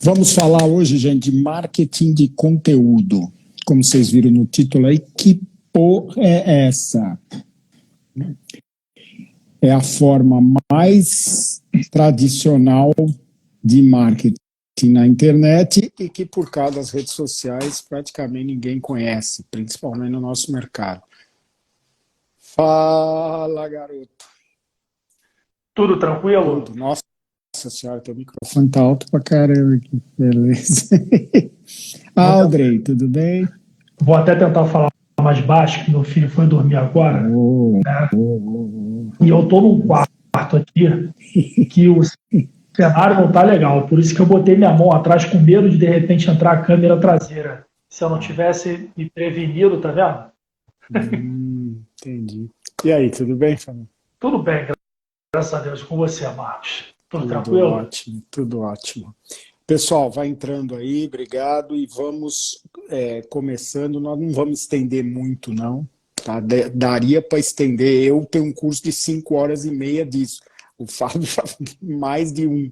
Vamos falar hoje, gente, de marketing de conteúdo. Como vocês viram no título aí, que porra é essa? É a forma mais tradicional de marketing na internet e que, por causa das redes sociais, praticamente ninguém conhece, principalmente no nosso mercado. Fala, garoto. Tudo tranquilo? Tudo. Nossa senhora, teu microfone tá alto pra caramba aqui. Beleza. Aldrey, tudo bem? Vou até tentar falar mais baixo, que meu filho foi dormir agora, né? E eu tô num quarto aqui que o cenário não tá legal, por isso que eu botei minha mão atrás com medo de repente entrar a câmera traseira. Se eu não tivesse me prevenido, tá vendo? Entendi. E aí, tudo bem, Fábio? Tudo bem, graças a Deus, com você, Marcos. Tudo Tudo tranquilo? ótimo, tudo ótimo. Pessoal, vai entrando aí, obrigado, e vamos começando. Nós não vamos estender muito, não. Tá? Daria para estender. Eu tenho um curso de 5 horas e meia disso. O Fábio faz mais de um.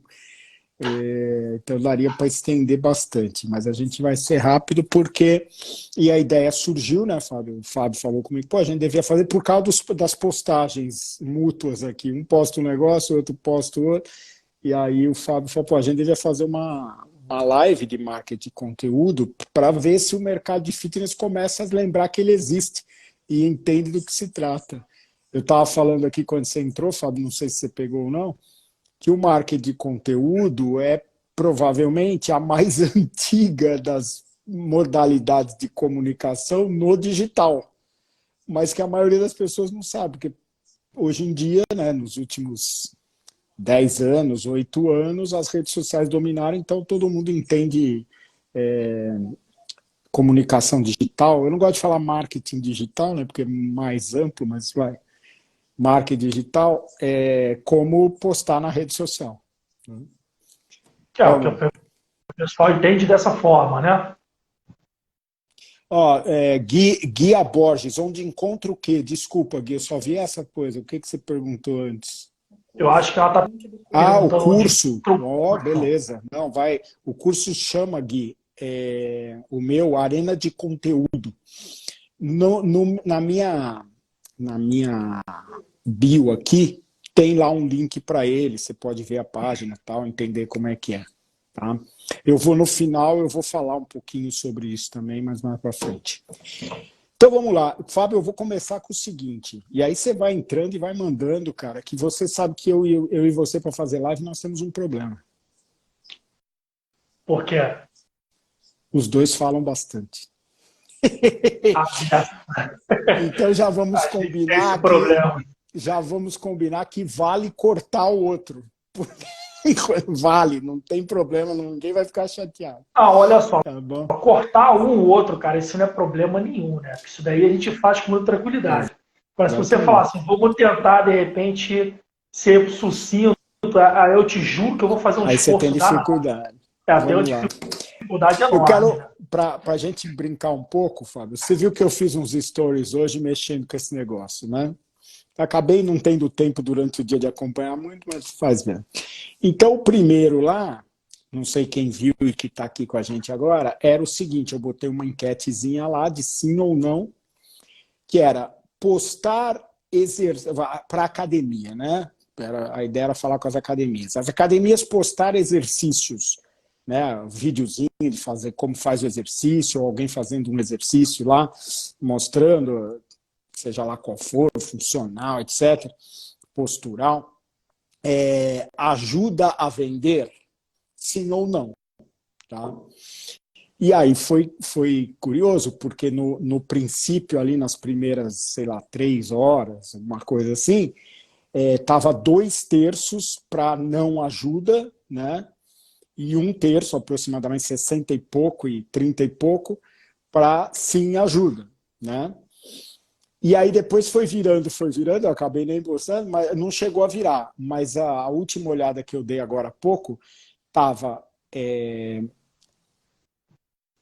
Então daria para estender bastante, mas a gente vai ser rápido porque... E a ideia surgiu, né, Fábio? O Fábio falou comigo, pô, a gente devia fazer por causa das postagens mútuas aqui. Um posta um negócio, o outro posta o outro. E aí o Fábio falou, pô, a gente devia fazer uma live de marketing de conteúdo para ver se o mercado de fitness começa a lembrar que ele existe e entende do que se trata. Eu estava falando aqui quando você entrou, Fábio, não sei se você pegou ou não, que o marketing de conteúdo é provavelmente a mais antiga das modalidades de comunicação no digital, mas que a maioria das pessoas não sabe, porque hoje em dia, né, nos últimos 10 anos, 8 anos, as redes sociais dominaram, então todo mundo entende comunicação digital. Eu não gosto de falar marketing digital, né, porque é mais amplo, mas vai. Marketing digital é como postar na rede social. Que é o que Vamos o lá. pessoal entende dessa forma, né? Ó, Guia Borges, onde encontra o quê? Desculpa, Gui, eu só vi essa coisa. O que você perguntou antes? Eu acho que ela está Ah, o perguntando onde curso. encontra o Ó, curso. beleza. Não, vai. O curso chama, Gui, o meu, Arena de Conteúdo. Na minha bio aqui, tem lá um link para ele. Você pode ver a página e tal, entender como é que é. Tá? No final, eu vou falar um pouquinho sobre isso também, mas mais para frente. Então vamos lá, Fábio, eu vou começar com o seguinte, e aí você vai entrando e vai mandando, cara, que você sabe que eu e você para fazer live nós temos um problema. Por quê? Os dois falam bastante. Então A gente tem esse problema. já vamos combinar que vale cortar o outro. Vale, não tem problema, ninguém vai ficar chateado. Ah, olha só, Tá bom? cortar um ou outro, cara, isso não é problema nenhum, né? Isso daí a gente faz com muita tranquilidade. Agora, se você falar Exatamente. assim, vamos tentar, de repente, ser sucinto, aí eu te juro que eu vou fazer um Aí você tem esforço danado. dificuldade. Tem uma Vamos lá. dificuldade Eu enorme, quero, né? para a gente brincar um pouco, Fábio, você viu que eu fiz uns stories hoje mexendo com esse negócio, né? Acabei não tendo tempo durante o dia de acompanhar muito, mas faz bem. Então, o primeiro lá, não sei quem viu e que está aqui com a gente agora, era o seguinte, eu botei uma enquetezinha lá de sim ou não, que era postar para academia, né? A ideia era falar com as academias. As academias postar exercícios, né? Videozinho de fazer como faz o exercício, ou alguém fazendo um exercício lá, mostrando, seja lá qual for, funcional, etc., postural, ajuda a vender? Sim ou não? Tá? E aí foi curioso, porque no princípio, ali nas primeiras, sei lá, 3 horas, uma coisa assim, estava 2/3 para não ajuda, né? E 1/3, aproximadamente 60 e pouco e 30 e pouco, para sim ajuda, né? E aí depois foi virando, eu acabei nem gostando, mas não chegou a virar. Mas a última olhada que eu dei agora há pouco estava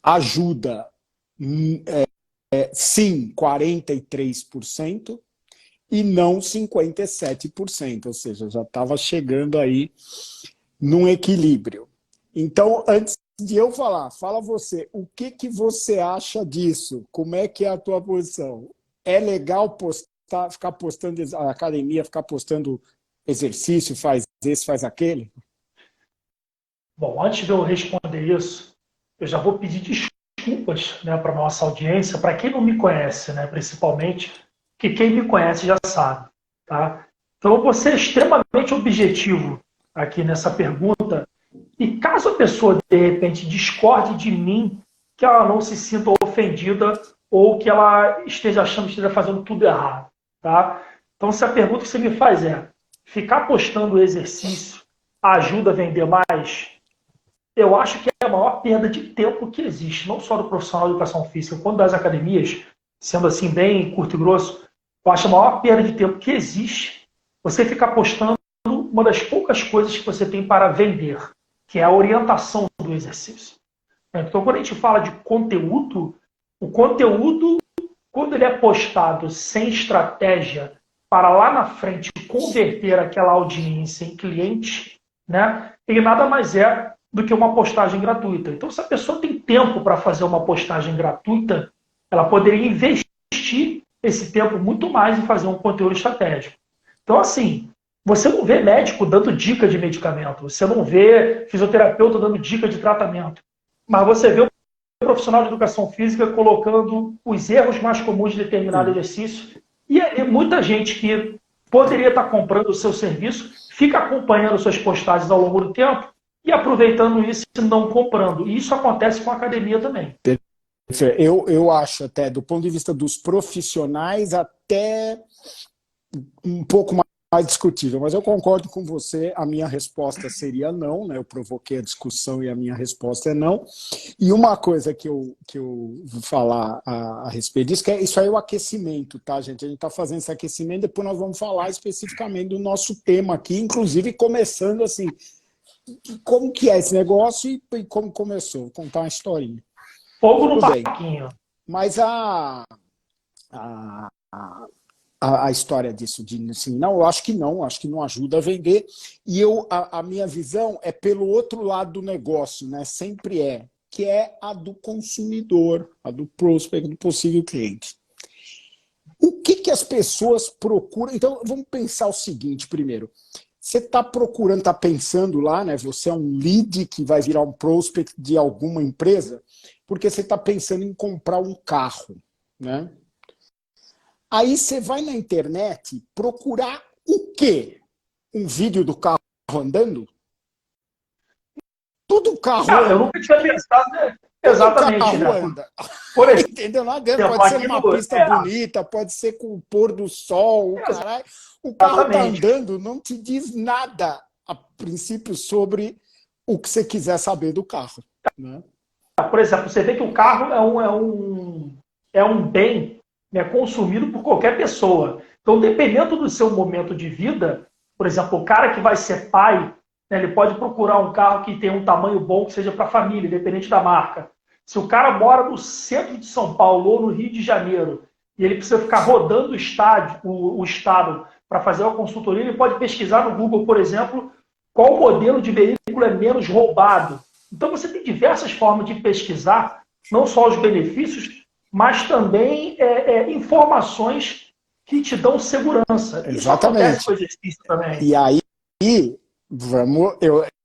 ajuda sim 43% e não 57%, ou seja, já estava chegando aí num equilíbrio. Então, antes de eu falar, fala você, o que, que você acha disso? Como é que é a tua posição? É legal postar, ficar postando a academia, ficar postando exercício, faz esse, faz aquele? Bom, antes de eu responder isso, eu já vou pedir desculpas, né, para a nossa audiência, para quem não me conhece, né, principalmente, que quem me conhece já sabe. Tá? Então, eu vou ser extremamente objetivo aqui nessa pergunta. E caso a pessoa, de repente, discorde de mim, que ela não se sinta ofendida ou que ela esteja achando que esteja fazendo tudo errado. Tá? Então, se a pergunta que você me faz é: ficar postando exercício ajuda a vender mais? Eu acho que é a maior perda de tempo que existe, não só do profissional de educação física, quanto das academias, sendo assim bem curto e grosso. Eu acho a maior perda de tempo que existe você ficar postando uma das poucas coisas que você tem para vender, que é a orientação do exercício. Então, quando a gente fala de conteúdo, o conteúdo, quando ele é postado sem estratégia para lá na frente converter aquela audiência em cliente, né, ele nada mais é do que uma postagem gratuita. Então, se a pessoa tem tempo para fazer uma postagem gratuita, ela poderia investir esse tempo muito mais em fazer um conteúdo estratégico. Então, assim, você não vê médico dando dica de medicamento, você não vê fisioterapeuta dando dica de tratamento, mas você vê o profissional de educação física colocando os erros mais comuns de determinado exercício, e muita gente que poderia estar comprando o seu serviço fica acompanhando suas postagens ao longo do tempo e aproveitando isso e não comprando. E isso acontece com a academia também. Eu acho até, do ponto de vista dos profissionais, até um pouco mais discutível, mas eu concordo com você, a minha resposta seria não, né? Eu provoquei a discussão e a minha resposta é não. E uma coisa que eu vou falar a respeito disso, que é isso aí, o aquecimento, tá, gente? A gente está fazendo esse aquecimento, depois nós vamos falar especificamente do nosso tema aqui, inclusive começando assim, como que é esse negócio e como começou. Vou contar uma historinha. Fogo no parquinho. Mas a história disso, de assim, não, eu acho que não ajuda a vender. E a minha visão é pelo outro lado do negócio, né? Sempre que é a do consumidor, a do prospect, do possível cliente. O que as pessoas procuram? Então, vamos pensar o seguinte primeiro. Você está procurando, está pensando lá, né? Você é um lead que vai virar um prospect de alguma empresa, porque você está pensando em comprar um carro, né? Aí você vai na internet procurar o quê? Um vídeo do carro andando? Tudo carro anda. Eu nunca tinha pensado exatamente. Carro né? anda. Por exemplo, entendeu? Não adianta, pode ser numa pista bonita, pode ser com o pôr do sol, o caralho. O carro está andando, não te diz nada, a princípio, sobre o que você quiser saber do carro. Né? Por exemplo, você vê que o carro é um bem, né, consumido por qualquer pessoa. Então, dependendo do seu momento de vida, por exemplo, o cara que vai ser pai, né, ele pode procurar um carro que tenha um tamanho bom, que seja para a família, independente da marca. Se o cara mora no centro de São Paulo ou no Rio de Janeiro e ele precisa ficar rodando o estado para fazer uma consultoria, ele pode pesquisar no Google, por exemplo, qual modelo de veículo é menos roubado. Então você tem diversas formas de pesquisar, não só os benefícios, mas também informações que te dão segurança. Exatamente. Isso acontece com o exercício também. E aí,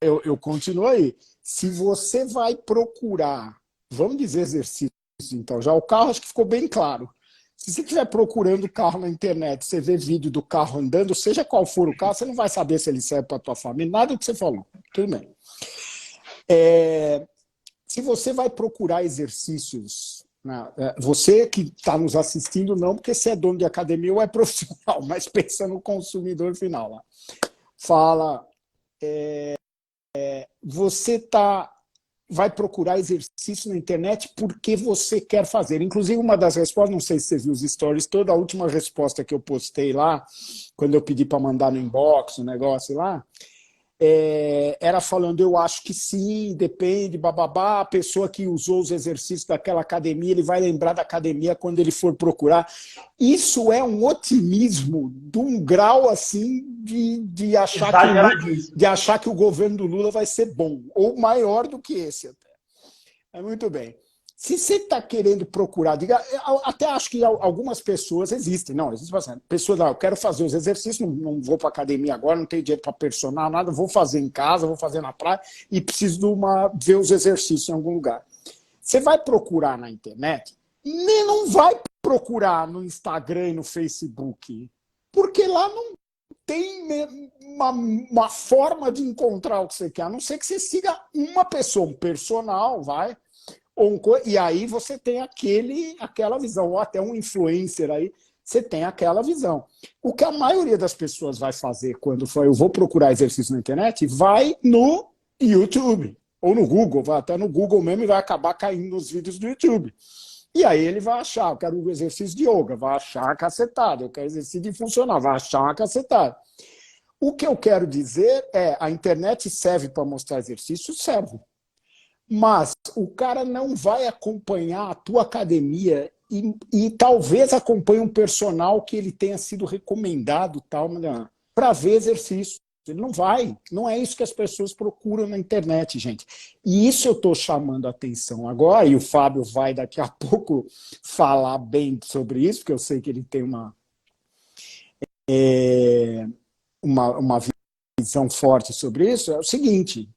eu continuo aí. Se você vai procurar, vamos dizer exercício, então, já o carro acho que ficou bem claro. Se você estiver procurando o carro na internet, você vê vídeo do carro andando, seja qual for o carro, você não vai saber se ele serve para a tua família, nada do que você falou. Tudo bem. Se você vai procurar exercícios, né, você que está nos assistindo, não porque você é dono de academia ou é profissional, mas pensa no consumidor final. Lá. Fala, você vai procurar exercício na internet porque você quer fazer. Inclusive, uma das respostas, não sei se você viu os stories, toda a última resposta que eu postei lá, quando eu pedi para mandar no inbox, o negócio lá, era falando, eu acho que sim, depende, bababá, a pessoa que usou os exercícios daquela academia, ele vai lembrar da academia quando ele for procurar. Isso é um otimismo de um grau assim de achar que o governo do Lula vai ser bom, ou maior do que esse até. Muito bem. Se você está querendo procurar, até acho que algumas pessoas existem, bastante. Pessoas, eu quero fazer os exercícios, não vou para academia agora, não tenho dinheiro para personal, nada, vou fazer em casa, vou fazer na praia e preciso ver os exercícios em algum lugar. Você vai procurar na internet, nem não vai procurar no Instagram e no Facebook, porque lá não tem uma forma de encontrar o que você quer, a não ser que você siga uma pessoa, um personal, vai. E aí você tem aquela visão, ou até um influencer aí, você tem aquela visão. O que a maioria das pessoas vai fazer quando for, eu vou procurar exercício na internet, vai no YouTube, ou no Google, vai até no Google mesmo e vai acabar caindo nos vídeos do YouTube. E aí ele vai achar, eu quero um exercício de yoga, vai achar a cacetada, eu quero exercício de funcional, vai achar uma cacetada. O que eu quero dizer é, a internet serve para mostrar exercício? Serve. Mas o cara não vai acompanhar a tua academia e talvez acompanhe um personal que ele tenha sido recomendado para ver exercício. Ele não vai. Não é isso que as pessoas procuram na internet, gente. E isso eu estou chamando a atenção agora, e o Fábio vai daqui a pouco falar bem sobre isso, porque eu sei que ele tem uma visão forte sobre isso. É o seguinte: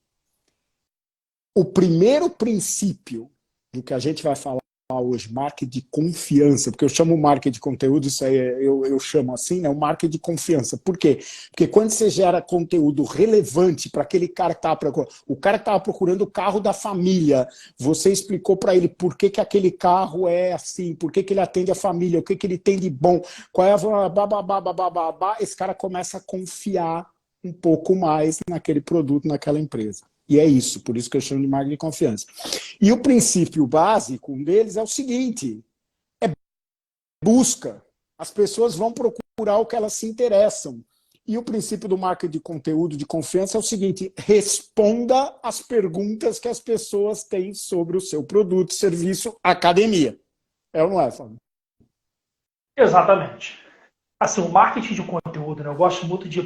o primeiro princípio do que a gente vai falar hoje, marketing de confiança, porque eu chamo marketing de conteúdo, isso aí eu chamo assim, né? O marketing de confiança. Por quê? Porque quando você gera conteúdo relevante para aquele cara que estava procurando, o cara que estava procurando o carro da família, você explicou para ele por que aquele carro é assim, por que ele atende a família, o que ele tem de bom, qual é a... esse cara começa a confiar um pouco mais naquele produto, naquela empresa. E é isso, por isso que eu chamo de marketing de confiança. E o princípio básico deles é o seguinte: é busca. As pessoas vão procurar o que elas se interessam. E o princípio do marketing de conteúdo de confiança é o seguinte: responda às perguntas que as pessoas têm sobre o seu produto, serviço, academia. É ou não é, Fábio? Exatamente. Assim, o marketing de conteúdo, né, eu gosto muito de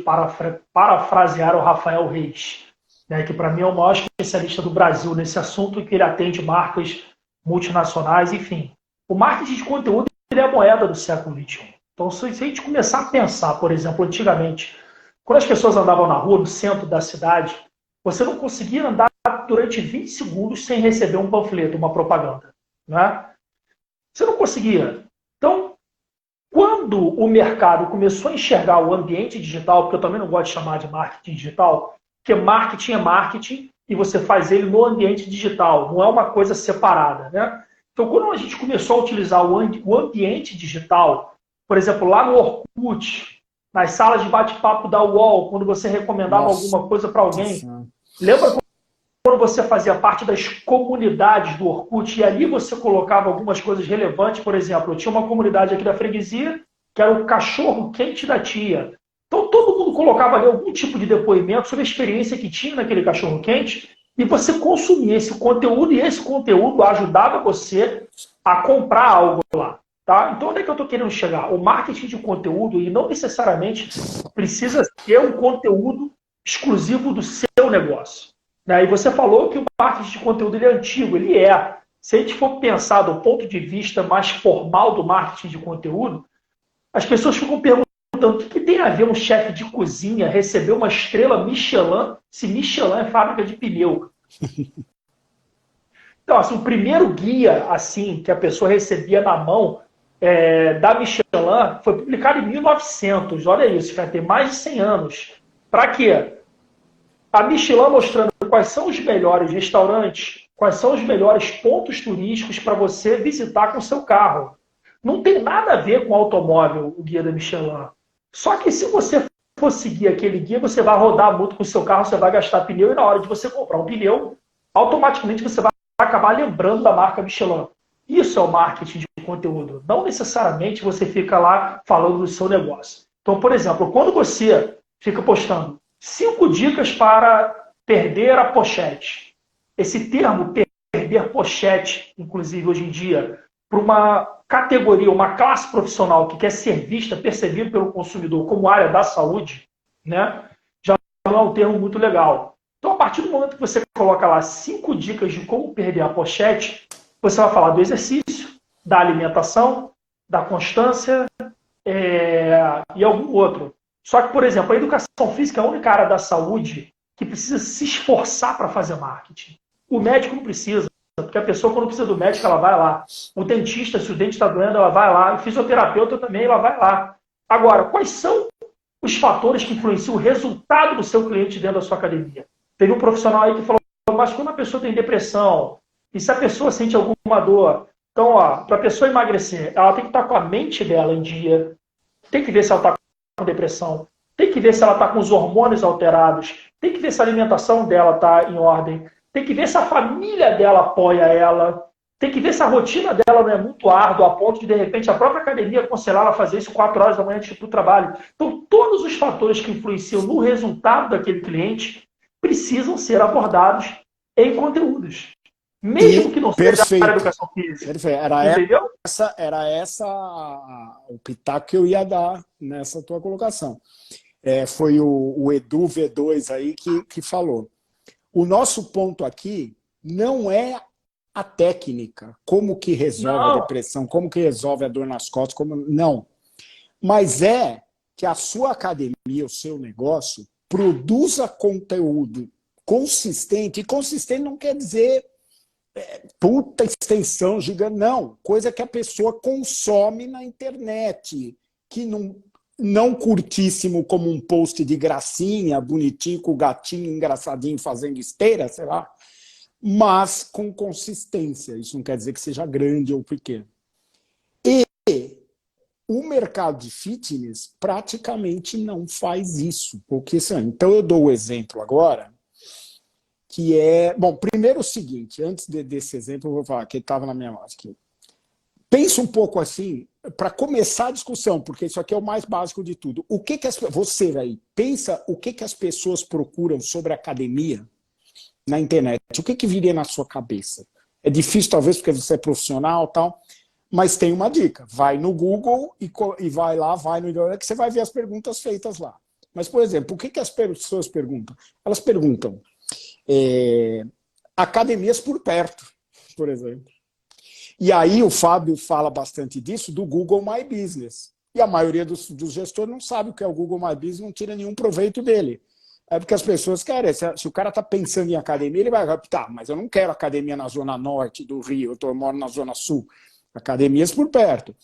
parafrasear o Rafael Reis, né, que para mim é o maior especialista do Brasil nesse assunto, que ele atende marcas multinacionais, enfim. O marketing de conteúdo ele é a moeda do século XXI. Então, se a gente começar a pensar, por exemplo, antigamente, quando as pessoas andavam na rua, no centro da cidade, você não conseguia andar durante 20 segundos sem receber um panfleto, uma propaganda. Né? Você não conseguia. Então, quando o mercado começou a enxergar o ambiente digital, porque eu também não gosto de chamar de marketing digital, porque marketing é marketing e você faz ele no ambiente digital, não é uma coisa separada. Né? Então, quando a gente começou a utilizar o ambiente digital, por exemplo, lá no Orkut, nas salas de bate-papo da UOL, quando você recomendava alguma coisa para alguém, lembra quando você fazia parte das comunidades do Orkut e ali você colocava algumas coisas relevantes? Por exemplo, eu tinha uma comunidade aqui da freguesia que era o cachorro quente da tia. Então todo mundo colocava ali algum tipo de depoimento sobre a experiência que tinha naquele cachorro quente e você consumia esse conteúdo e esse conteúdo ajudava você a comprar algo lá. Tá? Então onde é que eu estou querendo chegar? O marketing de conteúdo, e não necessariamente precisa ser um conteúdo exclusivo do seu negócio. E você falou que o marketing de conteúdo ele é antigo, ele é. Se a gente for pensar do ponto de vista mais formal do marketing de conteúdo, as pessoas ficam perguntando o que tem a ver um chefe de cozinha receber uma estrela Michelin, se Michelin é fábrica de pneu. Então, assim, o primeiro guia assim que a pessoa recebia na mão da Michelin foi publicado em 1900. Olha isso, já tem mais de 100 anos. Para quê? A Michelin mostrando quais são os melhores restaurantes, quais são os melhores pontos turísticos para você visitar com o seu carro. Não tem nada a ver com automóvel, o guia da Michelin. Só que se você for seguir aquele guia, você vai rodar muito com o seu carro, você vai gastar pneu, e na hora de você comprar um pneu, automaticamente você vai acabar lembrando da marca Michelin. Isso é o marketing de conteúdo. Não necessariamente você fica lá falando do seu negócio. Então, por exemplo, quando você fica postando 5 dicas para perder a pochete. Esse termo, perder pochete, inclusive hoje em dia, para uma categoria, uma classe profissional que quer ser vista, percebida pelo consumidor como área da saúde, né, já não é um termo muito legal. Então, a partir do momento que você coloca lá 5 dicas de como perder a pochete, você vai falar do exercício, da alimentação, da constância e algum outro. Só que, por exemplo, a educação física é a única área da saúde que precisa se esforçar para fazer marketing. O médico não precisa, porque a pessoa, quando precisa do médico, ela vai lá. O dentista, se o dente está doendo, ela vai lá. O fisioterapeuta também, ela vai lá. Agora, quais são os fatores que influenciam o resultado do seu cliente dentro da sua academia? Teve um profissional aí que falou, mas quando a pessoa tem depressão, e se a pessoa sente alguma dor, então, para a pessoa emagrecer, ela tem que estar com a mente dela em dia, tem que ver se ela está com depressão, tem que ver se ela está com os hormônios alterados, tem que ver se a alimentação dela está em ordem, tem que ver se a família dela apoia ela, tem que ver se a rotina dela não é muito árdua, a ponto de repente, a própria academia aconselhar ela a fazer isso 4 horas da manhã antes do trabalho. Então, todos os fatores que influenciam no resultado daquele cliente precisam ser abordados em conteúdos. Mesmo que não seja a educação física. Perfeito. Era essa o pitaco que eu ia dar nessa tua colocação. Foi o Edu V2 aí que falou. O nosso ponto aqui não é a técnica, como que resolve a depressão, como que resolve a dor nas costas, não. Mas é que a sua academia, o seu negócio, produza conteúdo consistente. E consistente não quer dizer puta extensão gigante, não. Coisa que a pessoa consome na internet, que não curtíssimo como um post de gracinha, bonitinho, com o gatinho engraçadinho fazendo esteira, sei lá, mas com consistência. Isso não quer dizer que seja grande ou pequeno. E o mercado de fitness praticamente não faz isso. Porque, então eu dou o exemplo agora, que é... Bom, primeiro o seguinte, antes desse exemplo, eu vou falar, que estava na minha mão aqui. Pensa um pouco assim, para começar a discussão, porque isso aqui é o mais básico de tudo. Você aí, pensa o que as pessoas procuram sobre academia na internet. O que viria na sua cabeça? É difícil, talvez, porque você é profissional e tal, mas tem uma dica. Vai no Google e vai no internet que você vai ver as perguntas feitas lá. Mas, por exemplo, o que as pessoas perguntam? Elas perguntam academias por perto, por exemplo. E aí o Fábio fala bastante disso, do Google My Business. E a maioria dos gestores não sabe o que é o Google My Business, não tira nenhum proveito dele. É porque as pessoas querem, se o cara está pensando em academia, ele vai, mas eu não quero academia na zona norte do Rio, eu moro na zona sul. Academias por perto.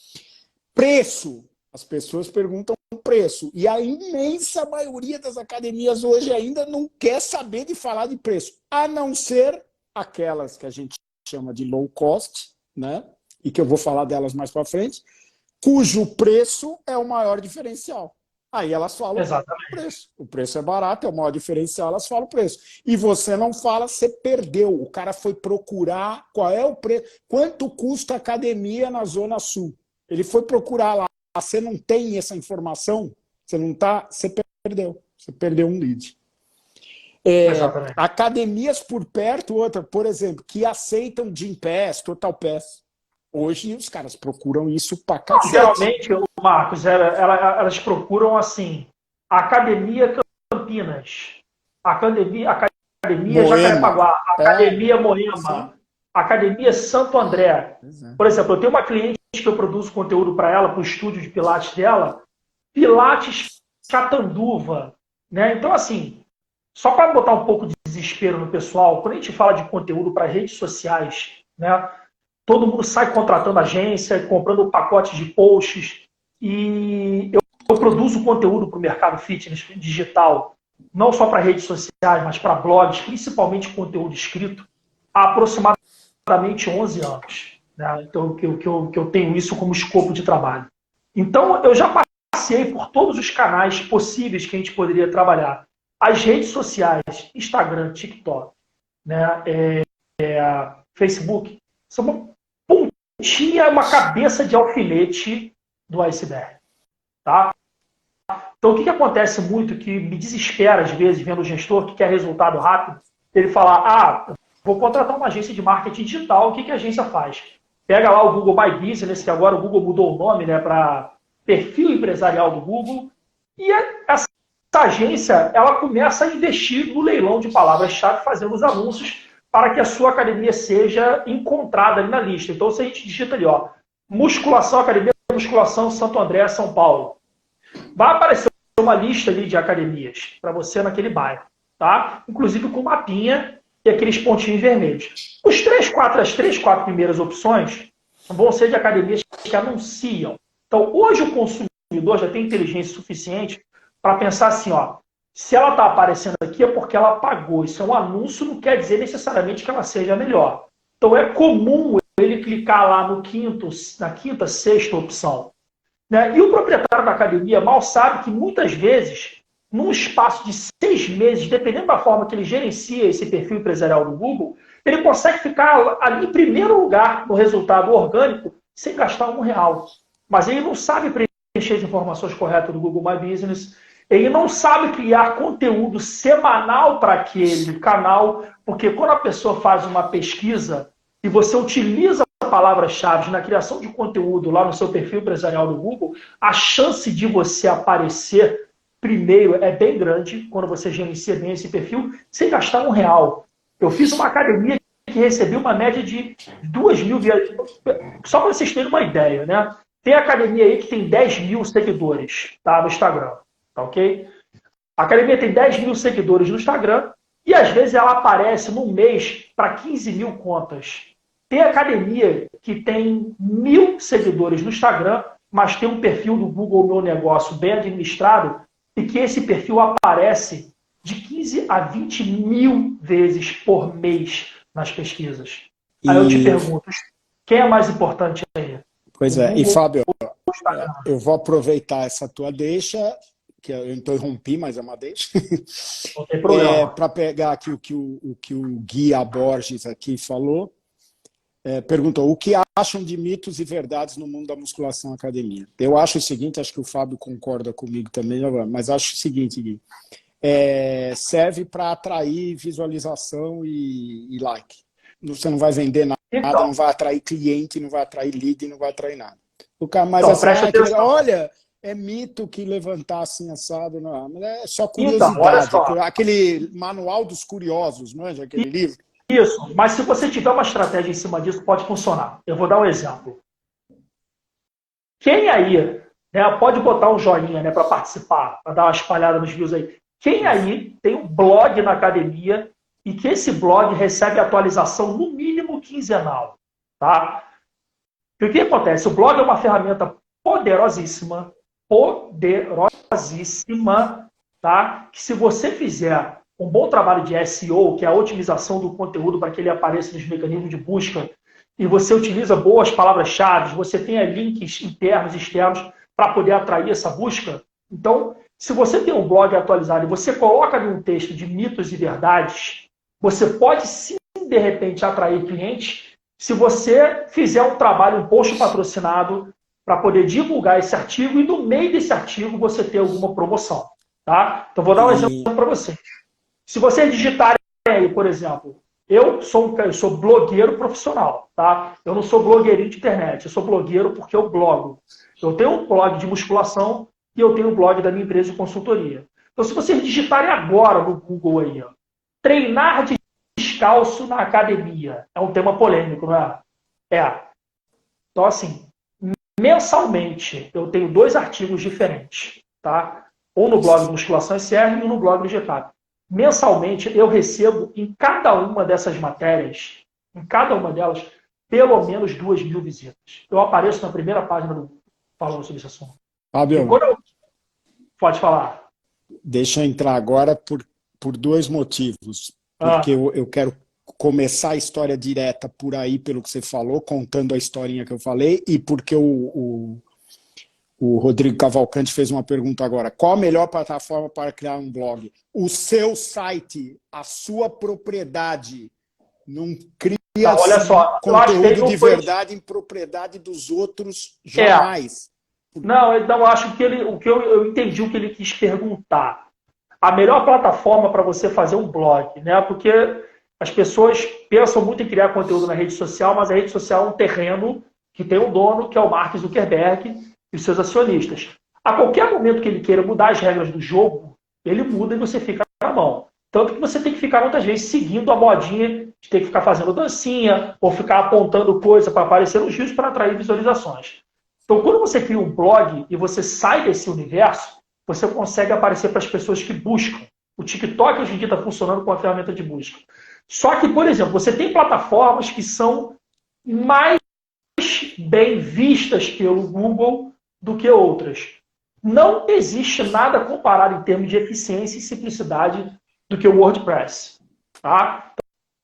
Preço. As pessoas perguntam o preço. E a imensa maioria das academias hoje ainda não quer saber de falar de preço, a não ser aquelas que a gente chama de low cost, né? E que eu vou falar delas mais para frente, cujo preço é o maior diferencial. Aí elas falam o preço. O preço é barato, é o maior diferencial, elas falam o preço. E você não fala, você perdeu. O cara foi procurar qual é o preço, quanto custa a academia na Zona Sul. Ele foi procurar lá. Você não tem essa informação, você perdeu. Você perdeu um lead. Academias por perto, outra, por exemplo, que aceitam Gym Pass, Total Pass. Hoje os caras procuram isso pra cacete. Geralmente, Marcos, elas procuram assim, Academia Campinas, Academia Jacarepaguá, Academia Moema, Academia Santo André. Por exemplo, eu tenho uma cliente que eu produzo conteúdo para ela, para o estúdio de Pilates dela, Pilates Catanduva. Né? Então, assim, só para botar um pouco de desespero no pessoal, quando a gente fala de conteúdo para redes sociais, né, todo mundo sai contratando agência, comprando pacotes de posts, e eu produzo conteúdo para o mercado fitness digital, não só para redes sociais, mas para blogs, principalmente conteúdo escrito, há aproximadamente 11 anos. Né? Então, que eu tenho isso como escopo de trabalho. Então, eu já passei por todos os canais possíveis que a gente poderia trabalhar. As redes sociais, Instagram, TikTok, né, Facebook, são uma pontinha, uma cabeça de alfinete do iceberg. Tá? Então, o que acontece muito, que me desespera às vezes, vendo o gestor que quer resultado rápido, ele falar, vou contratar uma agência de marketing digital, o que a agência faz? Pega lá o Google My Business, que agora o Google mudou o nome, né, para perfil empresarial do Google, e essa agência, ela começa a investir no leilão de palavras-chave, fazendo os anúncios para que a sua academia seja encontrada ali na lista. Então, se a gente digita ali, ó, musculação, academia de musculação Santo André, São Paulo, vai aparecer uma lista ali de academias para você naquele bairro, tá? Inclusive com mapinha e aqueles pontinhos vermelhos. As 3, 4 primeiras opções vão ser de academias que anunciam. Então, hoje o consumidor já tem inteligência suficiente para pensar assim, ó, se ela está aparecendo aqui é porque ela pagou. Isso é um anúncio, não quer dizer necessariamente que ela seja melhor. Então, é comum ele clicar lá no na quinta, sexta opção. Né? E o proprietário da academia mal sabe que muitas vezes, num espaço de 6 meses, dependendo da forma que ele gerencia esse perfil empresarial do Google, ele consegue ficar ali em primeiro lugar no resultado orgânico sem gastar R$1. Mas ele não sabe preencher as informações corretas do Google My Business, ele não sabe criar conteúdo semanal para aquele canal, porque quando a pessoa faz uma pesquisa e você utiliza palavras-chave na criação de conteúdo lá no seu perfil empresarial do Google, a chance de você aparecer primeiro é bem grande quando você gerencia bem esse perfil sem gastar R$1. Eu fiz uma academia que recebeu uma média de 2.000 só para vocês terem uma ideia, né? Tem academia aí que tem 10 mil seguidores, tá, no Instagram, tá ok? A academia tem 10 mil seguidores no Instagram e às vezes ela aparece num mês para 15 mil contas. Tem academia que tem 1.000 seguidores no Instagram, mas tem um perfil do Google Meu Negócio bem administrado e que esse perfil aparece de 15 a 20 mil vezes por mês nas pesquisas. Aí eu te pergunto, quem é mais importante aí? Pois é, e Fábio, eu vou aproveitar essa tua deixa, que eu interrompi, mas é uma deixa, não tem problema, para pegar aqui o que o Gui Borges aqui falou. Perguntou o que acham de mitos e verdades no mundo da musculação academia. Eu acho o seguinte, acho que o Fábio concorda comigo também, mas acho o seguinte, Gui, serve para atrair visualização e like. Você não vai vender nada, então, não vai atrair cliente, não vai atrair lead, não vai atrair nada. O cara mais então, assim, olha, é mito que levantar assim assado, não, mas é só curiosidade. Então, olha só. Aquele manual dos curiosos, manja aquele livro? Isso, mas se você tiver uma estratégia em cima disso, pode funcionar. Eu vou dar um exemplo. Quem aí, né, pode botar um joinha, né, para participar, para dar uma espalhada nos views aí. Quem aí tem um blog na academia e que esse blog recebe atualização no mínimo quinzenal, tá? E o que acontece? O blog é uma ferramenta poderosíssima, tá? Que se você fizer um bom trabalho de SEO, que é a otimização do conteúdo para que ele apareça nos mecanismos de busca, e você utiliza boas palavras-chave, você tem links internos e externos para poder atrair essa busca. Então, se você tem um blog atualizado e você coloca ali um texto de mitos e verdades, você pode sim, de repente, atrair clientes se você fizer um trabalho, um post patrocinado para poder divulgar esse artigo e no meio desse artigo você ter alguma promoção. Tá? Então, vou dar um exemplo para vocês. Se vocês digitarem aí, por exemplo, eu sou blogueiro profissional, tá? Eu não sou blogueirinho de internet, eu sou blogueiro porque eu blogo. Eu tenho um blog de musculação e eu tenho um blog da minha empresa de consultoria. Então, se vocês digitarem agora no Google aí, ó, treinar descalço na academia, é um tema polêmico, não é? Então, assim, mensalmente eu tenho 2 artigos diferentes, tá? Ou no blog de Musculação SR e no blog do GTAP. Mensalmente eu recebo em cada uma dessas matérias, em cada uma delas, pelo menos 2.000 visitas. Eu apareço na primeira página do falando sobre esse assunto. Fábio, pode falar. Deixa eu entrar agora por 2 motivos. Porque eu quero começar a história direta por aí, pelo que você falou, contando a historinha que eu falei, e porque o Rodrigo Cavalcante fez uma pergunta agora. Qual a melhor plataforma para criar um blog? O seu site, a sua propriedade. Não cria olha só, conteúdo de verdade em propriedade dos outros jamais. Não, então eu acho que eu entendi o que ele quis perguntar. A melhor plataforma para você fazer um blog, né? Porque as pessoas pensam muito em criar conteúdo na rede social, mas a rede social é um terreno que tem um dono, que é o Mark Zuckerberg e os seus acionistas. A qualquer momento que ele queira mudar as regras do jogo, ele muda e você fica na mão. Tanto que você tem que ficar muitas vezes seguindo a modinha de ter que ficar fazendo dancinha ou ficar apontando coisa para aparecer nos vídeos para atrair visualizações. Então, quando você cria um blog e você sai desse universo, você consegue aparecer para as pessoas que buscam. O TikTok hoje em dia está funcionando com a ferramenta de busca. Só que, por exemplo, você tem plataformas que são mais bem vistas pelo Google do que outras. Não existe nada comparado em termos de eficiência e simplicidade do que o WordPress. Tá?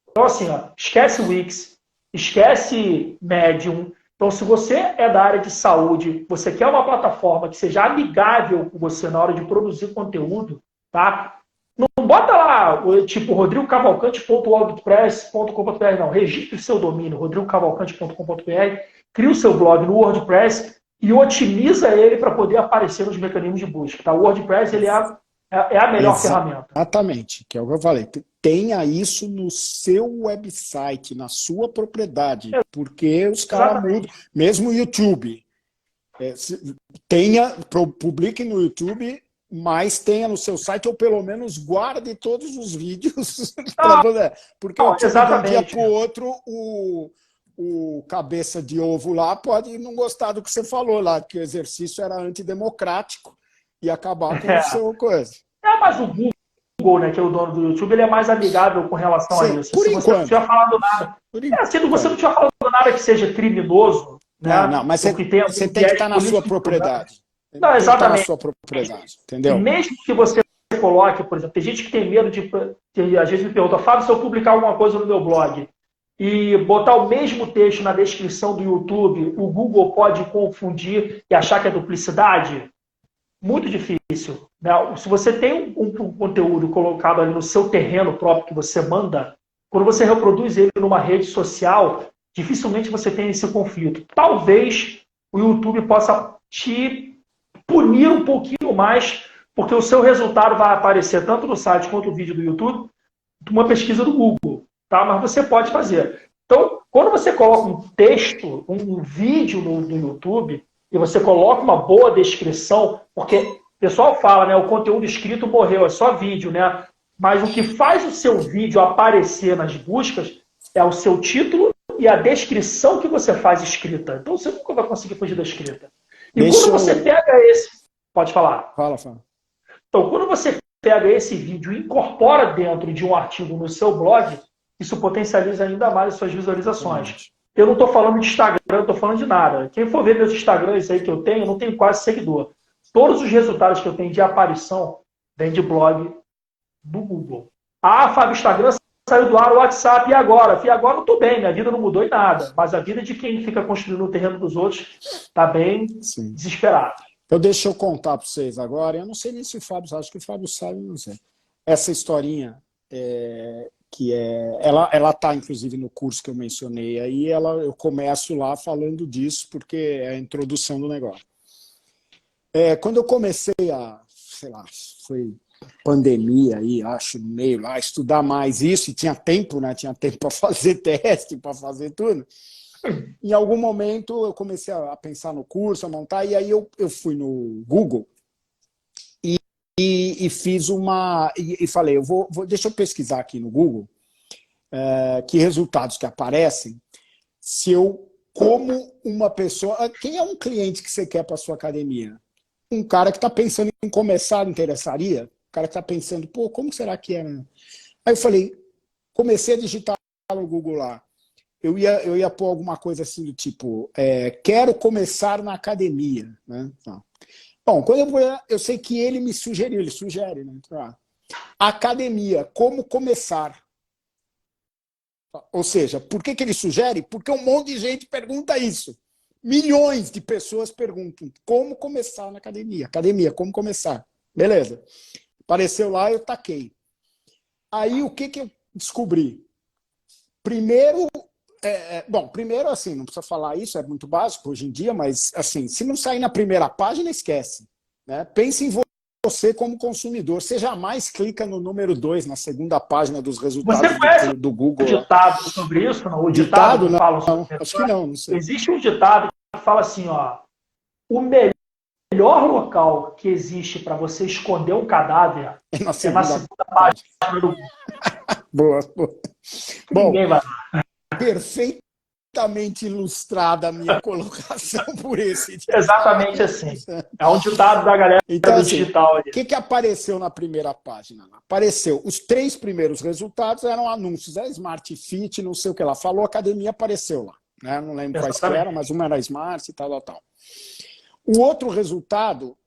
Então, assim, ó, esquece o Wix, esquece Medium. Então, se você é da área de saúde, você quer uma plataforma que seja amigável com você na hora de produzir conteúdo, tá? Não bota lá, tipo, rodrigocavalcante.wordpress.com.br, não. Registre seu domínio, rodrigocavalcante.com.br, cria o seu blog no WordPress e otimiza ele para poder aparecer nos mecanismos de busca. Tá? O WordPress ele é a melhor ferramenta. Exatamente, que é o que eu falei. Tenha isso no seu website, na sua propriedade, porque os caras mudam, mesmo o YouTube. Publique no YouTube, mas tenha no seu site, ou pelo menos guarde todos os vídeos. Porque o YouTube, de um dia para o outro, o cabeça de ovo lá pode não gostar do que você falou lá, que o exercício era antidemocrático e acabar com o seu coisa. Mas o Google, né, que é o dono do YouTube, ele é mais amigável com relação a isso. Por se você não tiver falado nada. Se você não tiver falado nada que seja criminoso, né? Não, mas você tem que estar na sua propriedade. Não, exatamente. Na sua propriedade, entendeu? E mesmo que você coloque, por exemplo, tem gente que tem medo de às vezes me pergunta, Fábio, se eu publicar alguma coisa no meu blog e botar o mesmo texto na descrição do YouTube, o Google pode confundir e achar que é duplicidade? Muito difícil. Né? Se você tem um conteúdo colocado ali no seu terreno próprio que você manda, quando você reproduz ele numa rede social, dificilmente você tem esse conflito. Talvez o YouTube possa te punir um pouquinho mais, porque o seu resultado vai aparecer tanto no site quanto no vídeo do YouTube, uma pesquisa do Google. Tá? Mas você pode fazer. Então, quando você coloca um texto, um vídeo no YouTube, e você coloca uma boa descrição, porque o pessoal fala, né, o conteúdo escrito morreu, é só vídeo, né? Mas o que faz o seu vídeo aparecer nas buscas é o seu título e a descrição que você faz escrita. Então você nunca vai conseguir fugir da escrita. E quando você pega esse... Pode falar. Fala. Então, quando você pega esse vídeo e incorpora dentro de um artigo no seu blog, isso potencializa ainda mais as suas visualizações. Eu não estou falando de Instagram, não estou falando de nada. Quem for ver meus Instagrams aí que eu não tenho quase seguidor. Todos os resultados que eu tenho de aparição vêm de blog do Google. Fábio, Instagram saiu do ar, o WhatsApp, e agora? Agora não estou bem, minha vida não mudou em nada. Mas a vida de quem fica construindo o terreno dos outros está bem desesperado. Então deixa eu contar para vocês agora, eu não sei nem se o Fábio sabe, acho que o Fábio sabe, não sei. Essa historinha... ela está inclusive no curso que eu mencionei aí, eu começo lá falando disso porque é a introdução do negócio. Quando eu comecei sei lá, foi pandemia aí, acho, no meio lá, estudar mais isso, e tinha tempo, né? Tinha tempo para fazer teste, para fazer tudo. Em algum momento eu comecei a pensar no curso, a montar, e aí eu fui no Google e fiz e falei, deixa eu pesquisar aqui no Google que resultados que aparecem se como uma pessoa... Quem é um cliente que você quer para sua academia? Um cara que está pensando em começar, interessaria? Um cara que está pensando, como será que é? Né? Aí eu falei, comecei a digitar no Google lá. Eu ia pôr alguma coisa assim do tipo, quero começar na academia. Né? Bom, quando eu sei que ele sugere, né? Academia, como começar? Ou seja, por que ele sugere? Porque um monte de gente pergunta isso. Milhões de pessoas perguntam como começar na academia. Academia, como começar? Beleza. Apareceu lá, eu taquei. Aí o que eu descobri? Primeiro, Bom, primeiro, assim, não precisa falar isso, é muito básico hoje em dia, mas, assim, se não sair na primeira página, esquece. Né? Pense em você como consumidor. Você jamais clica no número 2, na segunda página dos resultados Você conhece do o Google. ditado sobre isso? Não? O ditado Ditado? que Não, fala sobre acho que não sei. Existe um ditado que fala assim, ó, o melhor local que existe para você esconder um cadáver É na é na segunda segunda página. página do Google. Boa, boa. Bom, Ninguém vai. perfeitamente ilustrada a minha colocação por esse Exatamente ditado. assim. É um ditado da galera Então, do assim, digital o ali. que apareceu na primeira página? Apareceu, os 3 primeiros resultados eram anúncios, Smart Fit, não sei o que lá. Falou academia, apareceu lá. Né? Não lembro quais que eram, mas uma era Smart e tal. O outro resultado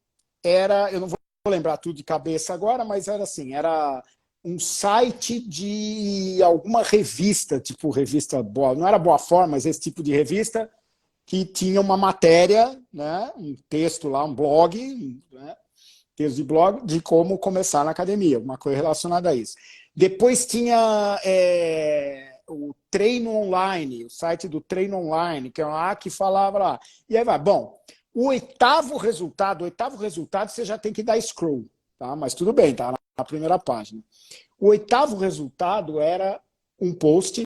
era, eu não vou lembrar tudo de cabeça agora, mas era assim, era um site de alguma revista, tipo revista boa, não era Boa Forma, mas esse tipo de revista, que tinha uma matéria, né, um texto lá, um blog, né, texto de blog, de como começar na academia, uma coisa relacionada a isso. Depois tinha o Treino Online, o site do Treino Online, que é lá que falava lá. E aí vai, bom, o oitavo resultado você já tem que dar scroll, tá? Mas tudo bem, tá na primeira página. O oitavo resultado era um post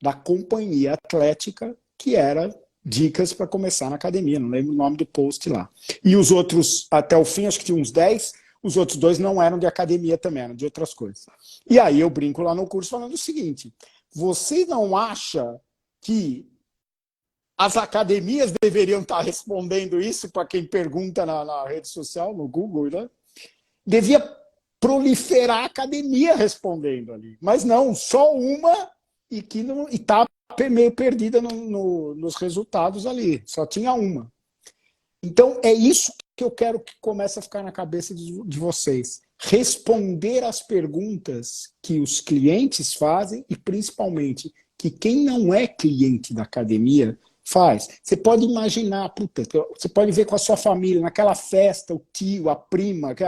da companhia atlética, que era dicas para começar na academia, não lembro o nome do post lá. E os outros, até o fim, acho que tinha uns 10, os outros 2 não eram de academia também, eram de outras coisas. E aí eu brinco lá no curso falando o seguinte, você não acha que as academias deveriam estar respondendo isso para quem pergunta na rede social, no Google, né? Devia proliferar a academia respondendo ali. Mas não, só uma e que não está meio perdida nos resultados ali. Só tinha uma. Então, é isso que eu quero que comece a ficar na cabeça de vocês. Responder às perguntas que os clientes fazem e, principalmente, que quem não é cliente da academia faz. Você pode imaginar, puta, você pode ver com a sua família, naquela festa, o tio, a prima, que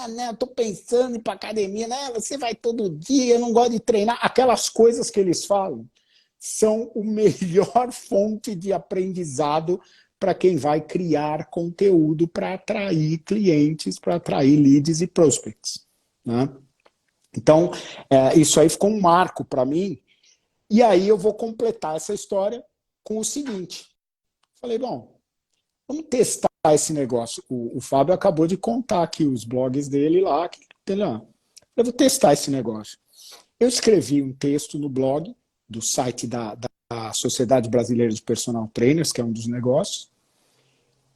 não, tô pensando em ir pra academia, né? Você vai todo dia, eu não gosto de treinar. Aquelas coisas que eles falam são o melhor fonte de aprendizado para quem vai criar conteúdo para atrair clientes, para atrair leads e prospects. Né? Então, isso aí ficou um marco para mim. E aí eu vou completar essa história com o seguinte. Falei, bom, vamos testar esse negócio. O Fábio acabou de contar aqui os blogs dele lá. Eu vou testar esse negócio. Eu escrevi um texto no blog do site da Sociedade Brasileira de Personal Trainers, que é um dos negócios,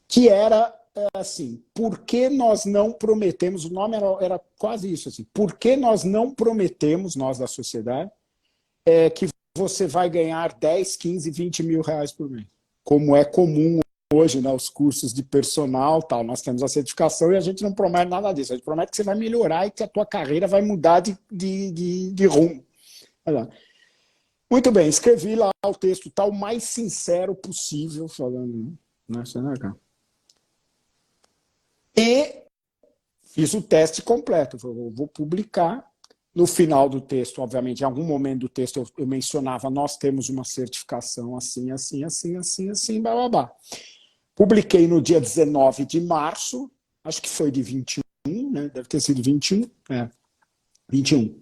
que era assim, por que nós não prometemos, o nome era quase isso, assim, por que nós não prometemos, nós da sociedade, que você vai ganhar 10, 15, 20 mil reais por mês, como é comum hoje, né, os cursos de personal, tal, nós temos a certificação e a gente não promete nada disso, a gente promete que você vai melhorar e que a tua carreira vai mudar de rumo. Muito bem, escrevi lá o texto tal, o mais sincero possível, falando, né, e fiz o teste completo. Eu vou publicar. No final do texto, obviamente, em algum momento do texto eu mencionava, nós temos uma certificação assim, assim, assim, assim, assim, blá, blá, blá. Publiquei no dia 19 de março, acho que foi de 21, né? Deve ter sido 21. 21.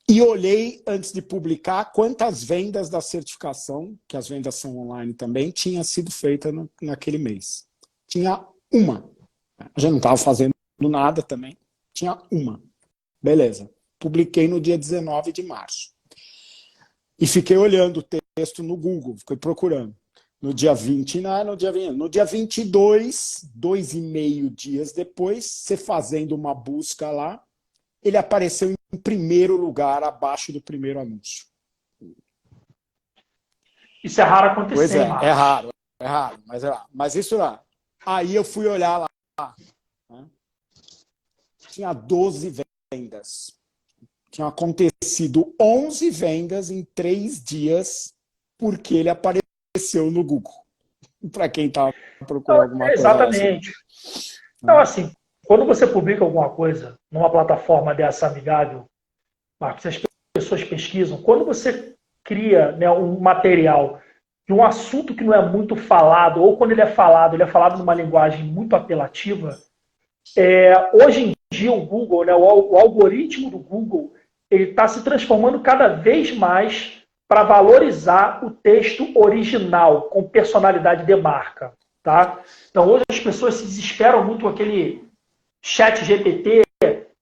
E olhei, antes de publicar, quantas vendas da certificação, que as vendas são online também, tinha sido feita naquele mês. Tinha uma. A gente não estava fazendo nada também. Tinha uma. Beleza. Publiquei no dia 19 de março. E fiquei olhando o texto no Google, fiquei procurando. No dia 20, no dia 22, 2,5 dias depois, você fazendo uma busca lá, ele apareceu em primeiro lugar, abaixo do primeiro anúncio. Isso é raro Pois acontecer, hein, é Marcos? raro, mas isso lá. Aí eu fui olhar lá, né? Tinha 12 vendas. Tinham acontecido 11 vendas em 3 dias, porque ele apareceu no Google. Para quem estava procurando alguma coisa relacionada. Exatamente. Então, assim, quando você publica alguma coisa numa plataforma dessa amigável, Marcos, as pessoas pesquisam, quando você cria, né, um material de um assunto que não é muito falado, ou quando ele é falado numa linguagem muito apelativa. Hoje em dia o Google, né, o algoritmo do Google, ele está se transformando cada vez mais para valorizar o texto original, com personalidade de marca. Tá? Então hoje as pessoas se desesperam muito com aquele chat GPT,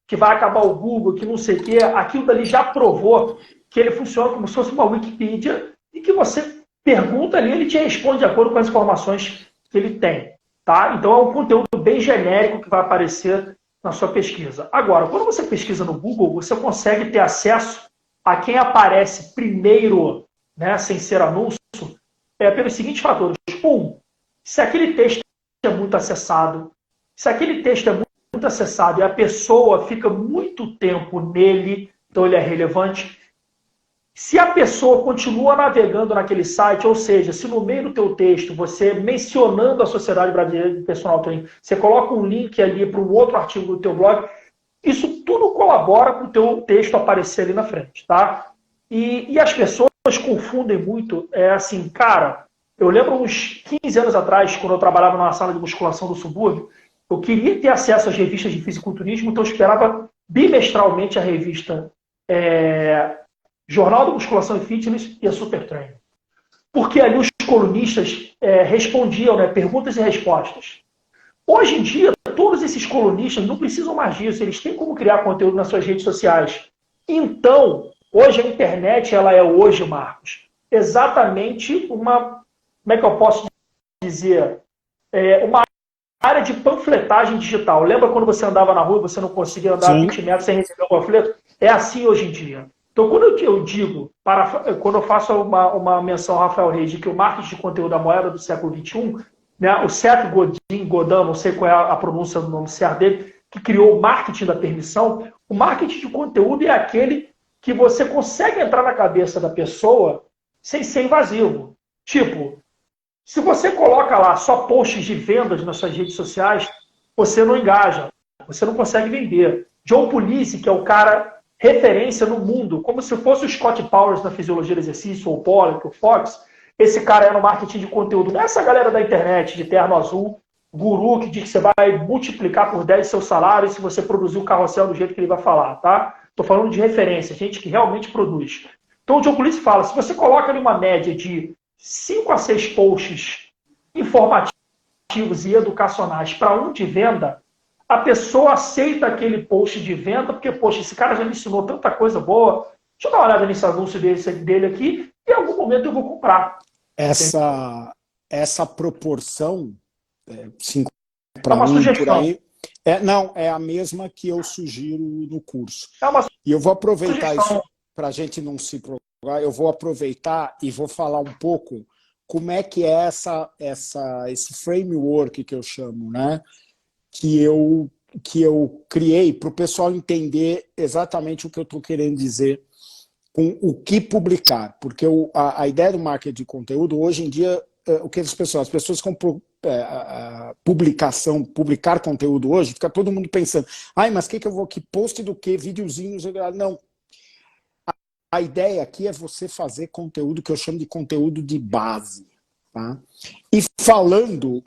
que vai acabar o Google, que não sei o quê. Aquilo dali já provou que ele funciona como se fosse uma Wikipedia e que você pergunta ali, ele te responde de acordo com as informações que ele tem. Tá? Então é um conteúdo bem genérico que vai aparecer na sua pesquisa. Agora, quando você pesquisa no Google, você consegue ter acesso a quem aparece primeiro, né, sem ser anúncio, pelos seguintes fatores. Se aquele texto é muito acessado, se aquele texto é muito acessado e a pessoa fica muito tempo nele, então ele é relevante. Se a pessoa continua navegando naquele site, ou seja, se no meio do teu texto, você mencionando a Sociedade Brasileira de Personal Training, você coloca um link ali para um outro artigo do teu blog, isso tudo colabora para o teu texto aparecer ali na frente, tá? E as pessoas confundem muito, assim, cara, eu lembro uns 15 anos atrás, quando eu trabalhava numa sala de musculação do subúrbio, eu queria ter acesso às revistas de fisiculturismo, então eu esperava bimestralmente a revista Jornal da Musculação e Fitness e a Super Training. Porque ali os colunistas respondiam, né, perguntas e respostas. Hoje em dia, todos esses colunistas não precisam mais disso, eles têm como criar conteúdo nas suas redes sociais. Então, hoje a internet, ela é hoje, Marcos, exatamente uma, como é que eu posso dizer, uma área de panfletagem digital. Lembra quando você andava na rua e você não conseguia andar 20 metros sem receber um panfleto? É assim hoje em dia. Então, quando eu digo, quando eu faço uma menção ao Rafael Reis de que o marketing de conteúdo é a moeda do século XXI, né, o Seth Godin, não sei qual é a pronúncia do nome certo dele, que criou o marketing da permissão, o marketing de conteúdo é aquele que você consegue entrar na cabeça da pessoa sem ser invasivo. Tipo, se você coloca lá só posts de vendas nas suas redes sociais, você não engaja, você não consegue vender. John Pulisi, que é o cara referência no mundo, como se fosse o Scott Powers na fisiologia do exercício, ou o Pollock, o Fox, esse cara é no marketing de conteúdo. Não é essa galera da internet, de terno azul, guru, que diz que você vai multiplicar por 10 seu salário se você produzir o carrossel do jeito que ele vai falar, tá? Estou falando de referência, gente que realmente produz. Então o John Pulisi fala, se você coloca ali uma média de 5 a 6 posts informativos e educacionais para um de venda, a pessoa aceita aquele post de venda, porque, poxa, esse cara já me ensinou tanta coisa boa, deixa eu dar uma olhada nesse anúncio dele aqui, e em algum momento eu vou comprar. Essa proporção, 5 para 1 por aí, não, é a mesma que eu sugiro no curso. E eu vou aproveitar isso para a gente não se prolongar, eu vou aproveitar e vou falar um pouco como é que é esse framework que eu chamo, né? Que eu criei para o pessoal entender exatamente o que eu estou querendo dizer com o que publicar. Porque a ideia do marketing de conteúdo, hoje em dia, o que as pessoas com publicar conteúdo hoje, fica todo mundo pensando, mas o que eu vou aqui? Post do quê? Videozinhos? Não. A ideia aqui é você fazer conteúdo que eu chamo de conteúdo de base. Tá? E falando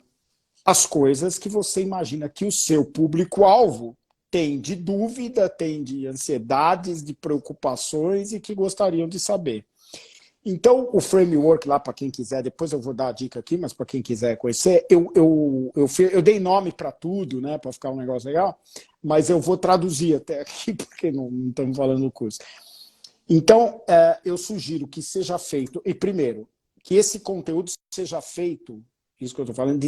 as coisas que você imagina que o seu público-alvo tem de dúvida, tem de ansiedades, de preocupações e que gostariam de saber. Então, o framework lá, para quem quiser, depois eu vou dar a dica aqui, mas para quem quiser conhecer, eu dei nome para tudo, né, para ficar um negócio legal, mas eu vou traduzir até aqui, porque não estamos falando no curso. Então, eu sugiro que seja feito, e primeiro, que esse conteúdo seja feito, isso que eu estou falando,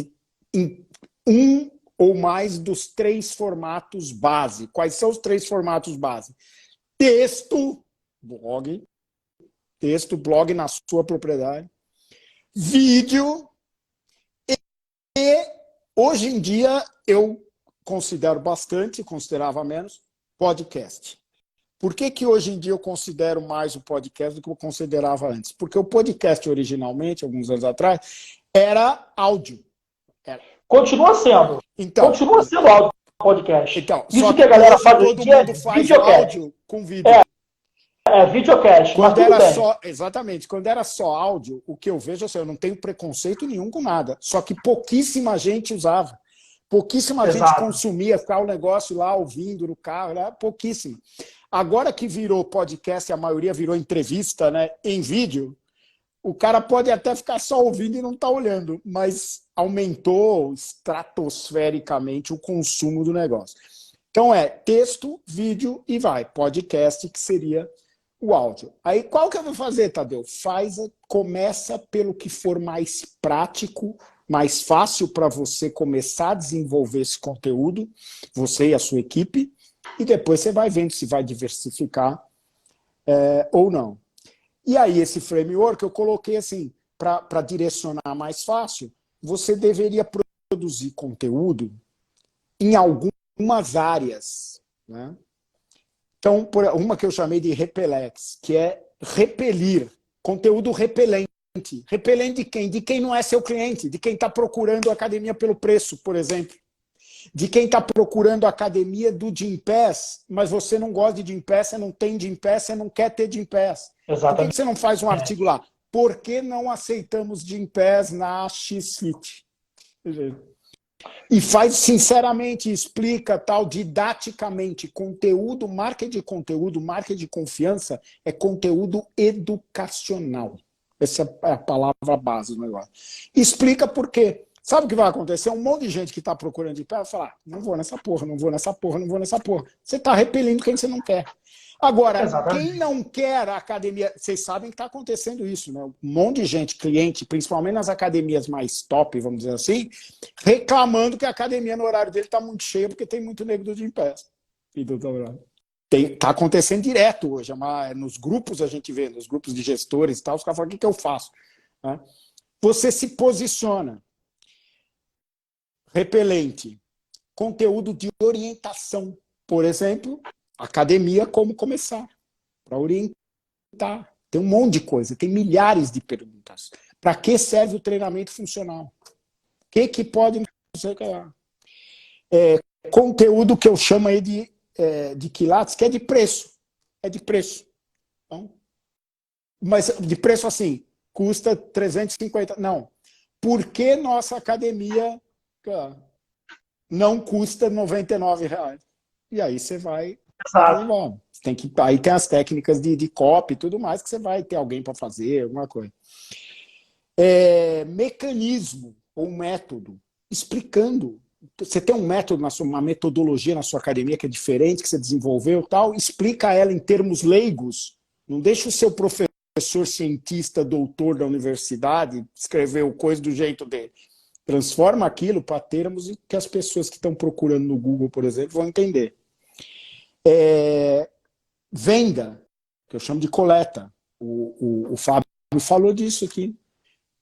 em um ou mais dos 3 formatos base. Quais são os 3 formatos base? Texto, blog na sua propriedade, vídeo e hoje em dia eu considerava menos, podcast. Por que hoje em dia eu considero mais o podcast do que eu considerava antes? Porque o podcast originalmente, alguns anos atrás, era áudio. Continua sendo. Então, continua sendo áudio podcast. Então, isso que a galera faz todo mundo faz áudio com vídeo. videocast. Quando era só, exatamente, quando era só áudio, o que eu vejo, assim, eu não tenho preconceito nenhum com nada, só que pouquíssima gente usava. Pouquíssima gente consumia, ficava o negócio lá ouvindo no carro, né? Pouquíssima. Agora que virou podcast, a maioria virou entrevista, né, em vídeo, o cara pode até ficar só ouvindo e não estar olhando, mas aumentou estratosfericamente o consumo do negócio. Então é texto, vídeo e vai. Podcast, que seria o áudio. Aí qual que eu vou fazer, Tadeu? Começa pelo que for mais prático, mais fácil para você começar a desenvolver esse conteúdo, você e a sua equipe, e depois você vai vendo se vai diversificar ou não. E aí esse framework eu coloquei assim, para direcionar mais fácil, você deveria produzir conteúdo em algumas áreas, né? Então, uma que eu chamei de repelex, que é repelir, conteúdo repelente. Repelente de quem? De quem não é seu cliente, de quem está procurando academia pelo preço, por exemplo. De quem está procurando academia do Gympass, mas você não gosta de Gympass, você não tem Gympass, você não quer ter Gympass. Por que você não faz um artigo lá? Por que não aceitamos Gympass na X-Fit? E faz sinceramente, explica tal, didaticamente. Conteúdo, marca de conteúdo, marca de confiança é conteúdo educacional. Essa é a palavra base do negócio. Explica por quê. Sabe o que vai acontecer? Um monte de gente que está procurando de pé vai falar: não vou nessa porra, não vou nessa porra, não vou nessa porra. Você está repelindo quem você não quer. Agora, quem não quer a academia... Vocês sabem que está acontecendo isso, né? Um monte de gente, cliente, principalmente nas academias mais top, vamos dizer assim, reclamando que a academia no horário dele está muito cheia porque tem muito nego do Gympass. Está acontecendo direto hoje. Nos grupos a gente vê, nos grupos de gestores e tal, os caras falam: o que eu faço? Você se posiciona. Repelente. Conteúdo de orientação. Por exemplo, academia, como começar. Para orientar. Tem um monte de coisa, tem milhares de perguntas. Para que serve o treinamento funcional? O que pode... conteúdo que eu chamo aí de quilates, que é de preço. É de preço. Então, mas de preço assim, custa 350. Não. Por que nossa academia não custa R$99? E aí você vai... Aí tem as técnicas de copy e tudo mais, que você vai ter alguém para fazer, alguma coisa. Mecanismo ou método, explicando. Você tem um método, uma metodologia na sua academia que é diferente, que você desenvolveu, tal, explica ela em termos leigos. Não deixa o seu professor cientista, doutor da universidade, escrever o coisa do jeito dele. Transforma aquilo para termos que as pessoas que estão procurando no Google, por exemplo, vão entender. Venda, que eu chamo de coleta. O Fábio falou disso aqui.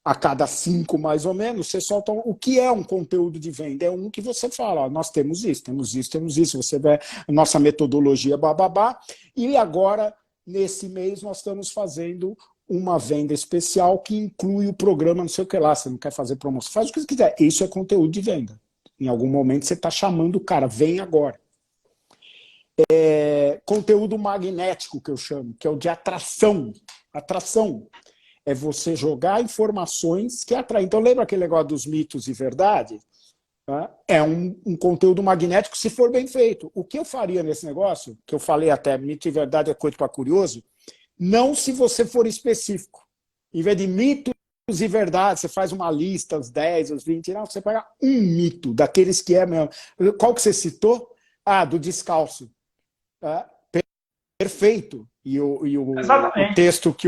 A cada 5, mais ou menos, você solta o que é um conteúdo de venda. É um que você fala: ó, nós temos isso, temos isso, temos isso. Você vê a nossa metodologia, bababá. E agora, nesse mês, nós estamos fazendo uma venda especial que inclui o programa, não sei o que lá. Você não quer fazer promoção? Faz o que você quiser. Isso é conteúdo de venda. Em algum momento você está chamando o cara: vem agora. Conteúdo magnético, que eu chamo, que é o de atração. Atração é você jogar informações que atraem. Então, lembra aquele negócio dos mitos e verdade? É um conteúdo magnético se for bem feito. O que eu faria nesse negócio, que eu falei até, mito e verdade é coisa para curioso, não se você for específico. Em vez de mitos e verdades, você faz uma lista, os 10, os 20, não, você pega um mito, daqueles que é mesmo. Qual que você citou? Do descalço. Perfeito. E o texto que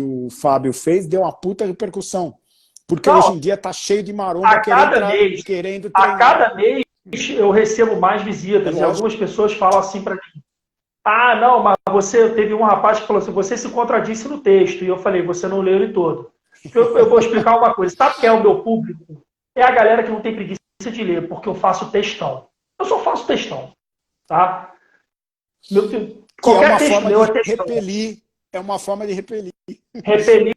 o Fábio fez deu uma puta repercussão. Porque hoje em dia tá cheio de maromba querendo treinar. A cada mês eu recebo mais visitas. E algumas pessoas falam assim para mim: não, mas teve um rapaz que falou assim: você se contradisse no texto. E eu falei: você não leu ele todo. Eu vou explicar uma coisa. Sabe quem é o meu público? É a galera que não tem preguiça de ler, porque eu faço textão. Eu só faço textão. Tá? Qualquer texto meu é textão. É uma forma de repelir. Repelir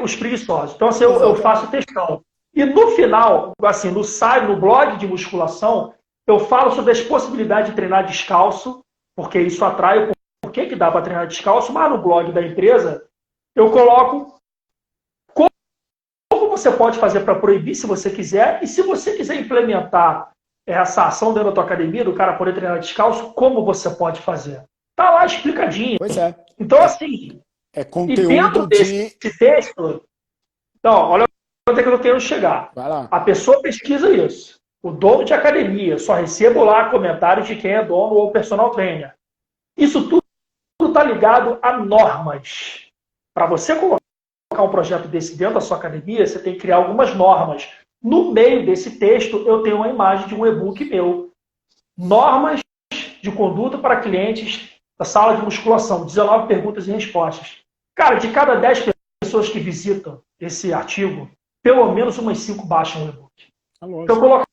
os preguiçosos. Então, assim, eu faço textão. E no final, assim, no blog de musculação, eu falo sobre as possibilidades de treinar descalço, porque isso atrai o por que dá para treinar descalço, mas no blog da empresa eu coloco como você pode fazer para proibir, se você quiser, e se você quiser implementar essa ação dentro da tua academia, do cara poder treinar descalço, como você pode fazer. Tá lá explicadinho. Pois é. Então, assim, é e conteúdo dentro desse texto, então, olha onde é que eu quero chegar. Vai lá. A pessoa pesquisa isso. O dono de academia, só recebo lá comentários de quem é dono ou personal trainer. Isso tudo está ligado a normas. Para você colocar um projeto desse dentro da sua academia, você tem que criar algumas normas. No meio desse texto, eu tenho uma imagem de um e-book meu. Normas de conduta para clientes da sala de musculação. 19 perguntas e respostas. Cara, de cada 10 pessoas que visitam esse artigo, pelo menos umas 5 baixam o e-book. Então, colocar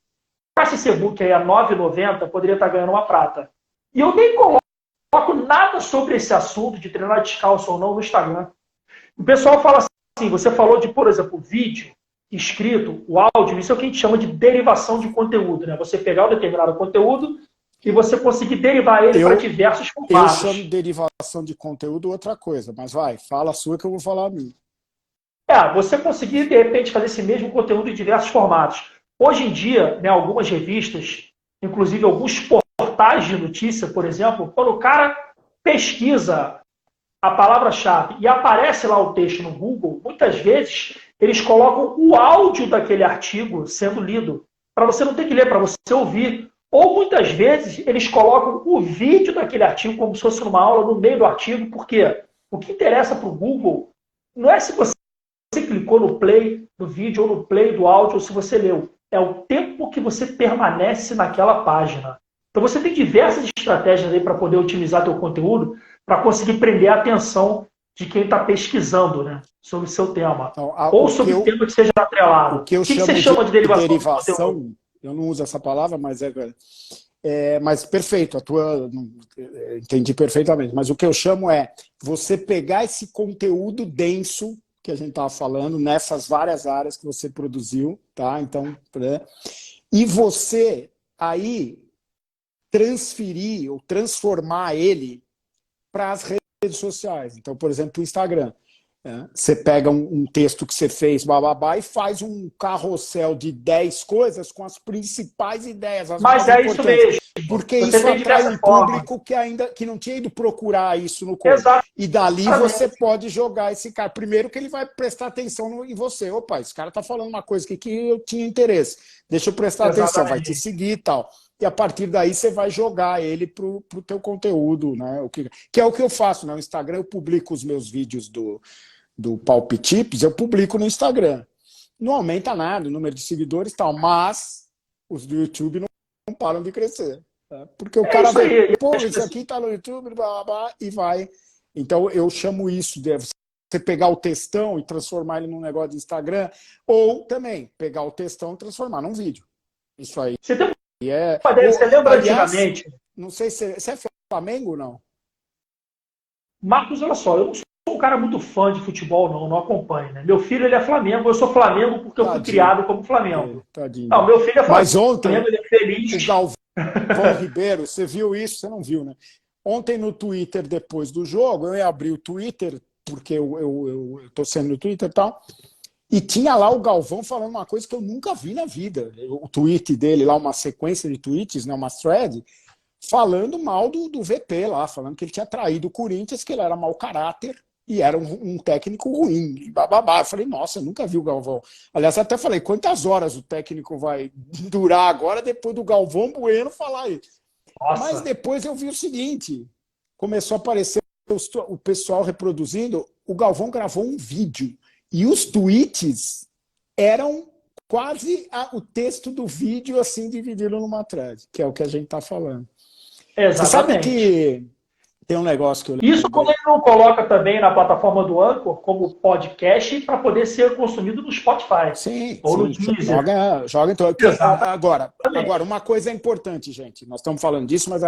esse e-book aí a R$ 9,90, poderia estar ganhando uma prata. E eu nem coloco nada sobre esse assunto de treinar descalço ou não no Instagram. O pessoal fala assim, você falou de, por exemplo, vídeo, escrito, o áudio, isso é o que a gente chama de derivação de conteúdo, né? Você pegar um determinado conteúdo e você conseguir derivar ele para diversos formatos. Eu chamo de derivação de conteúdo outra coisa, mas vai, fala a sua que eu vou falar a minha. Você conseguir, de repente, fazer esse mesmo conteúdo em diversos formatos. Hoje em dia, né, algumas revistas, inclusive alguns portais de notícia, por exemplo, quando o cara pesquisa a palavra-chave e aparece lá o texto no Google, muitas vezes eles colocam o áudio daquele artigo sendo lido, para você não ter que ler, para você ouvir. Ou muitas vezes eles colocam o vídeo daquele artigo como se fosse uma aula no meio do artigo, porque o que interessa para o Google não é se você clicou no play do vídeo ou no play do áudio ou se você leu. É o tempo que você permanece naquela página. Então você tem diversas estratégias aí para poder otimizar teu conteúdo para conseguir prender a atenção de quem está pesquisando, né, sobre o seu tema. Então, ou sobre o tema que seja atrelado. O que você chama de derivação? Eu não uso essa palavra, mas mas perfeito, entendi perfeitamente. Mas o que eu chamo é você pegar esse conteúdo denso que a gente estava falando, nessas várias áreas que você produziu, tá? Então, né? E você aí transferir ou transformar ele para as redes sociais. Então, por exemplo, o Instagram. Você pega um texto que você fez, bababá, e faz um carrossel de 10 coisas com as principais ideias, as mais importantes. Isso mesmo. Porque você isso atrai um público que não tinha ido procurar isso no começo. E dali você pode jogar esse cara. Primeiro que ele vai prestar atenção em você. Opa, esse cara está falando uma coisa que eu tinha interesse. Deixa eu prestar atenção, vai te seguir e tal. E a partir daí você vai jogar ele para o teu conteúdo, né? Que é o que eu faço. No Instagram eu publico os meus vídeos do Palpitips, eu publico no Instagram. Não aumenta nada o número de seguidores e tal, mas os do YouTube não param de crescer. Tá? Porque o cara vê, pô, isso aqui tá no YouTube, blá, blá, blá, e vai. Então eu chamo isso de você pegar o textão e transformar ele num negócio de Instagram, ou também pegar o textão e transformar num vídeo. Isso aí. Você lembra antigamente? Não sei se você é Flamengo ou não? Marcos, olha só, eu não sou um cara muito fã de futebol, não acompanho. Né? Meu filho ele é Flamengo, eu sou Flamengo porque eu fui criado como Flamengo. Não, meu filho é Flamengo. Mas ontem, ele é feliz. O Galvão Ribeiro, você viu isso? Você não viu, né? Ontem no Twitter, depois do jogo, eu ia abrir o Twitter, porque eu tô sendo no Twitter e tal, e tinha lá o Galvão falando uma coisa que eu nunca vi na vida. O tweet dele lá, uma sequência de tweets, né, uma thread, falando mal do VP lá, falando que ele tinha traído o Corinthians, que ele era mau caráter e era um técnico ruim. E bababá. Eu falei, nossa, eu nunca vi o Galvão. Aliás, até falei, quantas horas o técnico vai durar agora depois do Galvão Bueno falar isso? Nossa. Mas depois eu vi o seguinte, começou a aparecer o pessoal reproduzindo, o Galvão gravou um vídeo e os tweets eram quase o texto do vídeo assim dividido numa thread, que é o que a gente está falando. Exatamente. Você sabe que tem um negócio que eu lembro. Isso quando ele não coloca também na plataforma do Anchor como podcast para poder ser consumido no Spotify. Sim, ou no Deezer. Joga então. Agora, uma coisa é importante, gente. Nós estamos falando disso, mas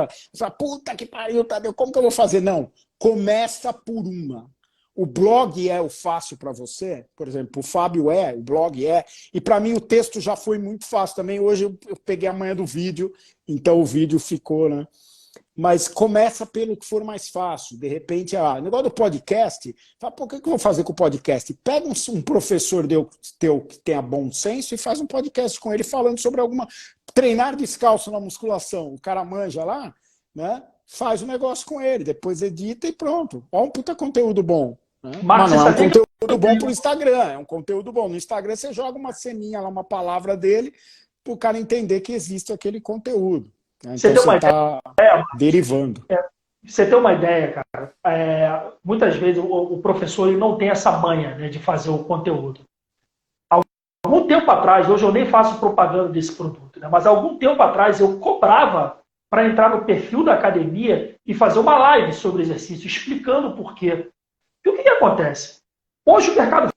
puta que pariu, Tadeu, como que eu vou fazer? Não, começa por uma. O blog é o fácil para você, por exemplo, o Fábio o blog e para mim o texto já foi muito fácil também. Hoje eu peguei a manha do vídeo, então o vídeo ficou, né? Mas começa pelo que for mais fácil. De repente, o negócio do podcast, fala, pô, o que eu vou fazer com o podcast? Pega um professor teu que tenha bom senso e faz um podcast com ele falando sobre alguma... Treinar descalço na musculação. O cara manja lá, né? Faz um negócio com ele, depois edita e pronto. Olha um puta conteúdo bom. Né? Mas não é um conteúdo bom pro Instagram, é um conteúdo bom. No Instagram você joga uma ceninha lá, uma palavra dele, para o cara entender que existe aquele conteúdo. Né? Então você está derivando. Você tem uma ideia, cara? Muitas vezes o professor ele não tem essa manha, né, de fazer o conteúdo. Algum tempo atrás, hoje eu nem faço propaganda desse produto, né, mas algum tempo atrás eu cobrava para entrar no perfil da academia e fazer uma live sobre exercício, explicando o porquê. E o que acontece? Hoje o mercado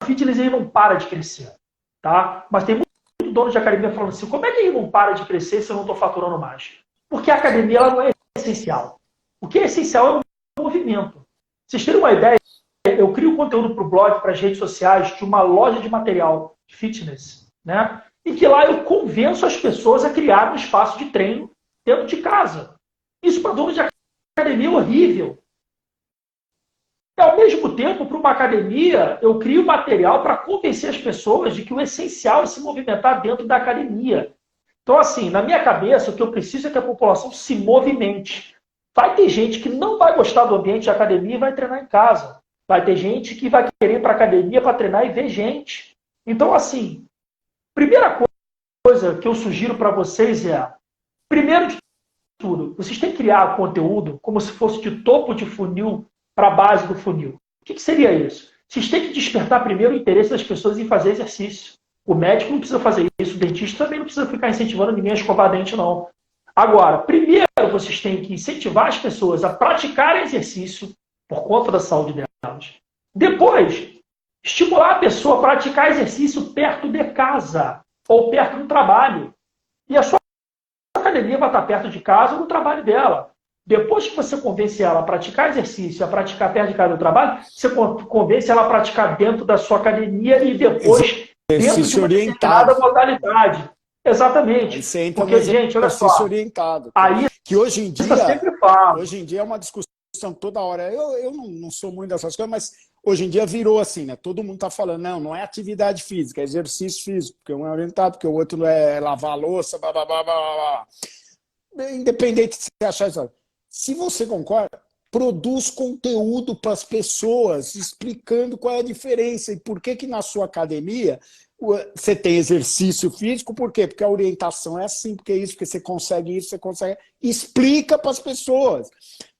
fitness ele não para de crescer, tá? Mas tem muito dono de academia falando assim, como é que ele não para de crescer se eu não estou faturando mais? Porque a academia ela não é essencial. O que é essencial é o movimento. Vocês terem uma ideia, eu crio conteúdo para o blog, para as redes sociais, de uma loja de material fitness, né? E que lá eu convenço as pessoas a criar um espaço de treino dentro de casa. Isso para donos de academia é horrível. E, ao mesmo tempo, para uma academia, eu crio material para convencer as pessoas de que o essencial é se movimentar dentro da academia. Então, assim, na minha cabeça, o que eu preciso é que a população se movimente. Vai ter gente que não vai gostar do ambiente de academia e vai treinar em casa. Vai ter gente que vai querer ir para a academia para treinar e ver gente. Então, assim, primeira coisa que eu sugiro para vocês é, primeiro de tudo, vocês têm que criar conteúdo como se fosse de topo de funil para a base do funil. O que seria isso? Vocês têm que despertar primeiro o interesse das pessoas em fazer exercício. O médico não precisa fazer isso, o dentista também não precisa ficar incentivando ninguém a escovar dente, não. Agora, primeiro vocês têm que incentivar as pessoas a praticarem exercício por conta da saúde delas. Depois, estimular a pessoa a praticar exercício perto de casa ou perto do trabalho. E a sua academia vai estar perto de casa ou no trabalho dela. Depois que você convence ela a praticar exercício, a praticar perto de casa do trabalho, você convence ela a praticar dentro da sua academia e depois dentro de uma determinada modalidade. Exatamente. Aí você entra porque, no gente, olha só. Orientado. Aí, que hoje em dia é uma discussão toda hora. Eu não sou muito dessas coisas, mas hoje em dia virou assim, né? Todo mundo está falando, não é atividade física, é exercício físico, porque um é orientado, porque o outro é lavar a louça, blá, blá, blá, blá, blá. Independente de você achar isso. Se você concorda, produz conteúdo para as pessoas, explicando qual é a diferença e por que na sua academia você tem exercício físico, por quê? Porque a orientação é assim, porque é isso, porque você consegue isso, você consegue... Explica para as pessoas.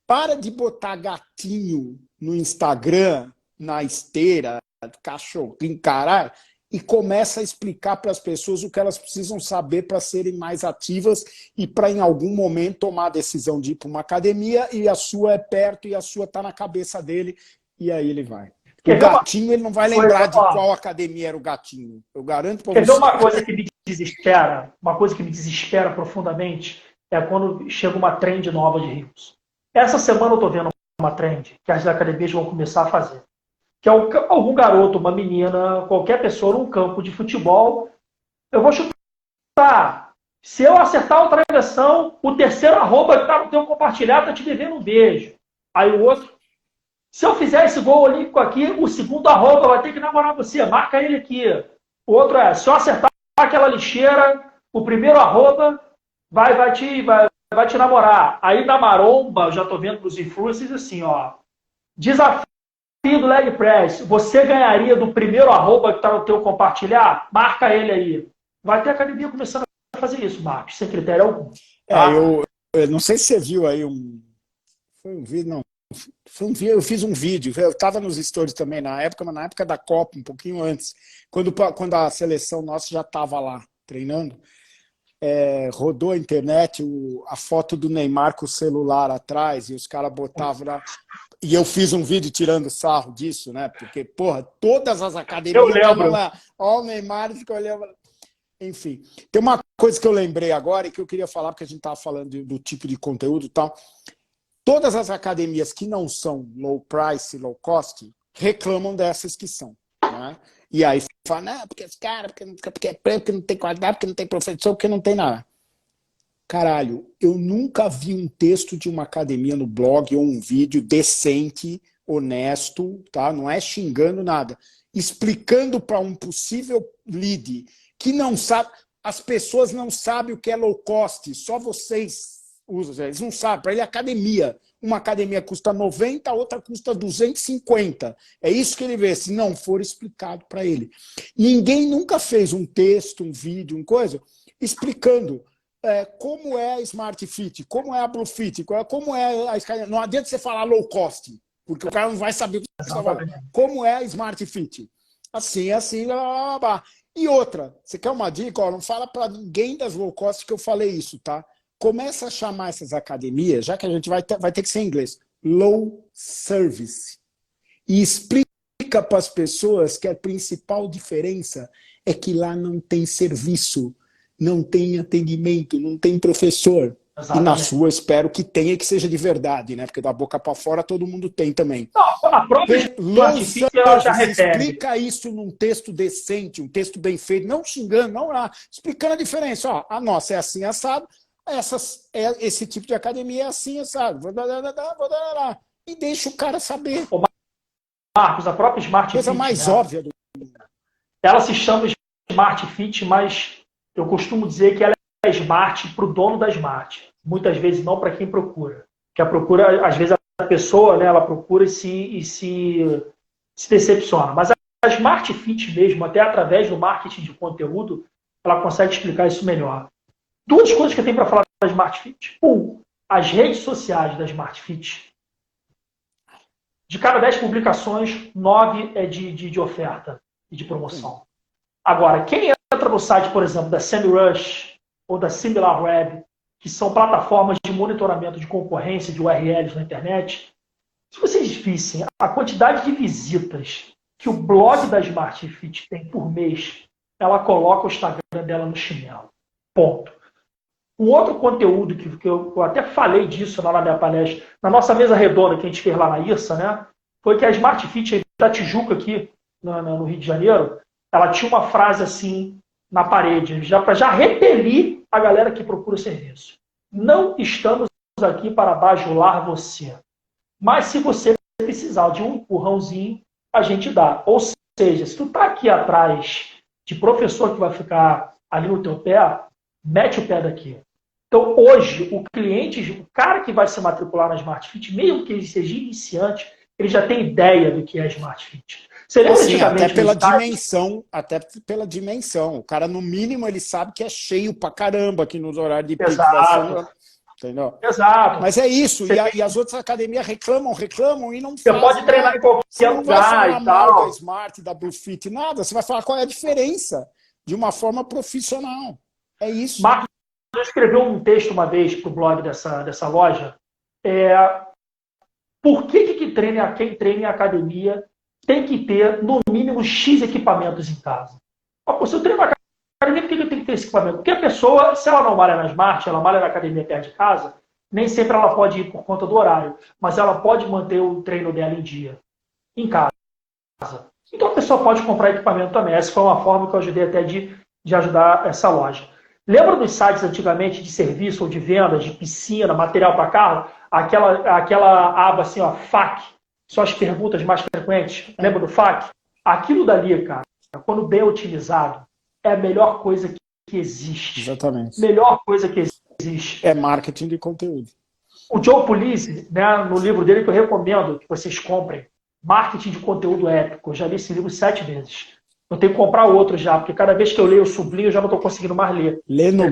Para de botar gatinho no Instagram, na esteira, cachorrinho, caralho, e começa a explicar para as pessoas o que elas precisam saber para serem mais ativas e para, em algum momento, tomar a decisão de ir para uma academia e a sua é perto e a sua está na cabeça dele, e aí ele vai. O gatinho, ele não vai lembrar de qual academia era o gatinho. Eu garanto para você. Quer ver uma coisa que me desespera? Uma coisa que me desespera profundamente é quando chega uma trend nova de ricos. Essa semana eu estou vendo uma trend que as academias vão começar a fazer. Que é algum garoto, uma menina, qualquer pessoa num campo de futebol. Eu vou chutar. Se eu acertar outra direção, o terceiro arroba que está no teu compartilhar está te devendo um beijo. Aí o outro. Se eu fizer esse gol olímpico aqui, o segundo arroba vai ter que namorar você. Marca ele aqui. O outro é, se eu acertar aquela lixeira, o primeiro arroba vai te namorar. Aí na maromba, eu já estou vendo nos influencers assim, ó. Desafio do leg press. Você ganharia do primeiro arroba que está no teu compartilhar? Marca ele aí. Vai ter academia começando a fazer isso, Marcos, sem critério algum. Tá? Eu não sei se você viu aí foi um vídeo, não. Eu fiz um vídeo, eu estava nos stories também na época, mas na época da Copa, um pouquinho antes, quando a seleção nossa já estava lá treinando, rodou a internet a foto do Neymar com o celular atrás e os caras botavam lá. E eu fiz um vídeo tirando sarro disso, né? Porque, porra, todas as academias estavam lá. Ó, o Neymar ficou olhando. Enfim, tem uma coisa que eu lembrei agora e que eu queria falar, porque a gente estava falando do tipo de conteúdo e tal. Todas as academias que não são low price, low cost, reclamam dessas que são. Né? E aí fala, não, porque os caras, porque é preto, porque não tem qualidade, porque não tem professor, porque não tem nada. Caralho, eu nunca vi um texto de uma academia no blog ou um vídeo decente, honesto, tá? Não é xingando nada, explicando para um possível lead que não sabe, as pessoas não sabem o que é low cost, só vocês usam, eles não sabem, para ele é academia. Uma academia custa 90, a outra custa 250. É isso que ele vê, se não for explicado para ele. Ninguém nunca fez um texto, um vídeo, uma coisa, explicando como é a Smart Fit, como é a Blue Fit, como é a Sky. Não adianta você falar low cost, porque o cara não vai saber o que você está falando. Como é a Smart Fit. Assim, assim, blá, blá, blá. E outra, você quer uma dica? Ó, não fala para ninguém das low cost que eu falei isso, tá? Começa a chamar essas academias, já que a gente vai ter que ser em inglês, low service. E explica para as pessoas que a principal diferença é que lá não tem serviço, não tem atendimento, não tem professor. Exatamente. E na sua, espero que tenha e que seja de verdade, né? Porque da boca para fora todo mundo tem também. Não, a própria low service, explica isso num texto decente, um texto bem feito, não xingando, não lá, explicando a diferença. Ó, a nossa é assim, assado, esse tipo de academia é assim, assado. E deixa o cara saber. Ô, Marcos, a própria Smart Coisa Fit, mais óbvia do mundo. Ela se chama Smart Fit, mas eu costumo dizer que ela é Smart para o dono da Smart. Muitas vezes não para quem procura. Que a procura, às vezes a pessoa, né, ela procura e se decepciona. Mas a Smart Fit mesmo, até através do marketing de conteúdo, ela consegue explicar isso melhor. Duas coisas que eu tenho para falar da Smart Fit. As redes sociais da Smart Fit. De cada 10 publicações, 9 é de oferta e de promoção. Agora, quem entra no site, por exemplo, da SEMrush ou da SimilarWeb, que são plataformas de monitoramento de concorrência de URLs na internet, se vocês vissem a quantidade de visitas que o blog da Smart Fit tem por mês, ela coloca o Instagram dela no chinelo. Ponto. Um outro conteúdo que eu até falei disso lá na minha palestra, na nossa mesa redonda que a gente fez lá na IRSA, né, foi que a Smart Fit da Tijuca aqui, no Rio de Janeiro, ela tinha uma frase assim na parede, para já repelir a galera que procura o serviço. Não estamos aqui para bajular você. Mas se você precisar de um empurrãozinho, a gente dá. Ou seja, se tu está aqui atrás de professor que vai ficar ali no teu pé, mete o pé daqui. Então, hoje, o cara que vai se matricular na Smart Fit, mesmo que ele seja iniciante, ele já tem ideia do que é Smart Fit. Assim, até pela dimensão. O cara, no mínimo, ele sabe que é cheio pra caramba aqui nos horários de pico. Entendeu? Exato. Mas é isso. E as outras academias reclamam e não fazem. Você pode treinar em qualquer lugar. Você não vai falar mal da Smart, da Blue Fit, nada. Você vai falar qual é a diferença de uma forma profissional. É isso. Marcos escreveu um texto uma vez para o blog dessa loja. Por que quem treina em academia tem que ter, no mínimo, X equipamentos em casa? Se eu treino na academia, por que eu tenho que ter esse equipamento? Porque a pessoa, se ela não malha na Smart, ela malha na academia perto de casa, nem sempre ela pode ir por conta do horário, mas ela pode manter o treino dela em dia, em casa. Então a pessoa pode comprar equipamento também. Essa foi uma forma que eu ajudei até de ajudar essa loja. Lembra dos sites antigamente de serviço ou de vendas, de piscina, material para carro? Aquela aba assim, ó, FAQ, são as perguntas mais frequentes. Lembra do FAQ? Aquilo dali, cara, quando bem utilizado, é a melhor coisa que existe. Exatamente. Melhor coisa que existe. É marketing de conteúdo. O Joe Pulizzi, né, no livro dele que eu recomendo que vocês comprem, Marketing de Conteúdo Épico. Eu já li esse livro 7 vezes. Eu tenho que comprar outro já, porque cada vez que eu leio, eu sublinho, eu já não estou conseguindo mais ler. Lê no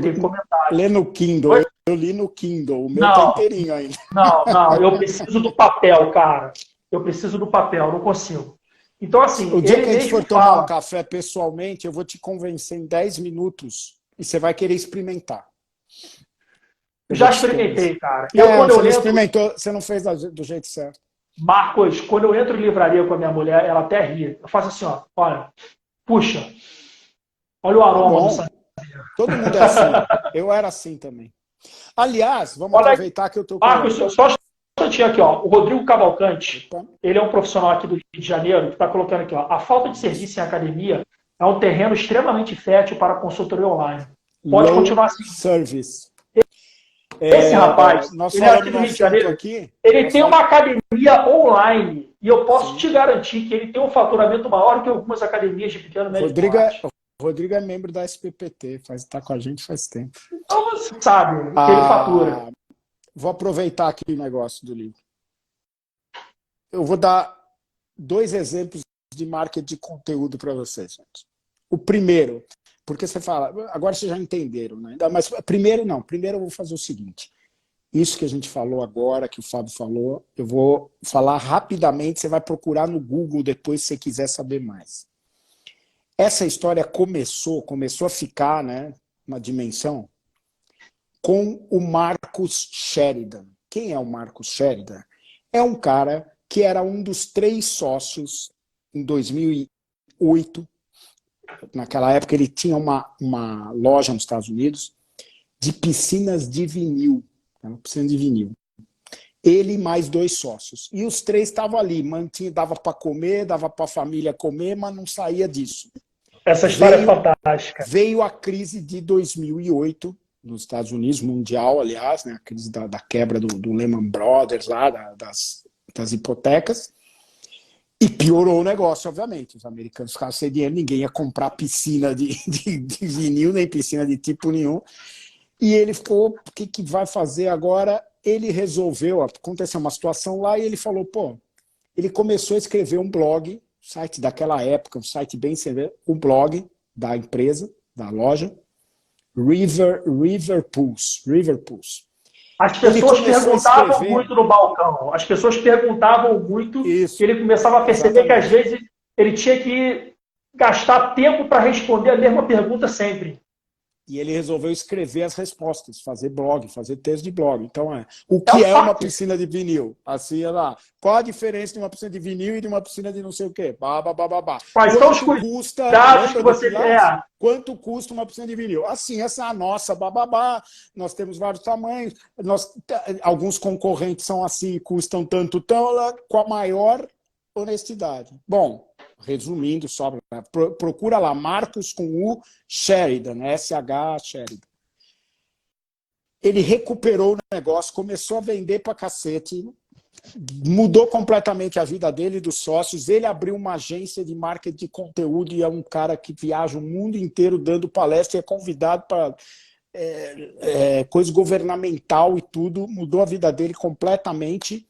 Kindle. Eu li no Kindle. O meu tá inteirinho ainda. Não. Eu preciso do papel, cara. Eu preciso do papel, não consigo. Então, assim... O dia que a gente for tomar um café pessoalmente, eu vou te convencer em 10 minutos e você vai querer experimentar. Eu já experimentei, cara. Você experimentou, você não fez do jeito certo. Marcos, quando eu entro em livraria com a minha mulher, ela até ri. Eu faço assim, ó, olha, puxa, olha o aroma do sangue. Todo mundo é assim. Eu era assim também. Aliás, vamos aproveitar que eu tô com... Marcos, só um instantinho aqui, ó. O Rodrigo Cavalcante, ele é um profissional aqui do Rio de Janeiro, que está colocando aqui, ó. A falta de serviço em academia é um terreno extremamente fértil para consultoria online. Pode continuar assim. Service. Esse rapaz, nós ele é falamos aqui no do Rio de assunto Janeiro, aqui. ele tem uma academia online e eu posso Sim. te garantir que ele tem um faturamento maior que algumas academias de pequeno e médio porte. Rodrigo é membro da SPPT, está com a gente faz tempo. Então você sabe que ele fatura. Vou aproveitar aqui o negócio do livro. Eu vou dar 2 exemplos de marketing de conteúdo para vocês, gente. O primeiro, porque você fala, agora vocês já entenderam, né? Mas primeiro não, primeiro eu vou fazer o seguinte. Isso que a gente falou agora, que o Fábio falou, eu vou falar rapidamente, você vai procurar no Google depois se você quiser saber mais. Essa história começou a ficar, né, uma dimensão com o Marcus Sheridan. Quem é o Marcus Sheridan? É um cara que era um dos 3 sócios em 2008. Naquela época ele tinha uma loja nos Estados Unidos de piscinas de vinil. Uma piscina de vinil. Ele e mais 2 sócios. E os 3 estavam ali, dava para comer, dava para a família comer, mas não saía disso. Essa história é fantástica. Veio a crise de 2008, nos Estados Unidos, mundial, aliás, né, a crise da quebra do Lehman Brothers, lá, das hipotecas, e piorou o negócio, obviamente. Os americanos ficaram sem dinheiro, ninguém ia comprar piscina de vinil, nem piscina de tipo nenhum. E ele ficou, o que vai fazer agora? Ele resolveu, aconteceu uma situação lá, e ele falou, ele começou a escrever um blog, site daquela época, um site bem severo, um blog da empresa, da loja, River Pools. As pessoas perguntavam muito no balcão. As pessoas perguntavam muito. Isso, e ele começava a perceber que às vezes ele tinha que gastar tempo para responder a mesma pergunta sempre. E ele resolveu escrever as respostas, fazer blog, fazer texto de blog. Então, o que é uma piscina de vinil? Assim, lá. Qual a diferença de uma piscina de vinil e de uma piscina de não sei o quê? Quais são os cuidados que você quanto custa uma piscina de vinil? Assim, essa é a nossa, bababá. Nós temos vários tamanhos. Alguns concorrentes são assim, custam tanto, com a maior honestidade. Bom, resumindo, só procura lá, Marcus com U, Sheridan, SH Sheridan. Ele recuperou o negócio, começou a vender pra cacete, mudou completamente a vida dele e dos sócios. Ele abriu uma agência de marketing de conteúdo e é um cara que viaja o mundo inteiro dando palestra e é convidado para coisa governamental e tudo. Mudou a vida dele completamente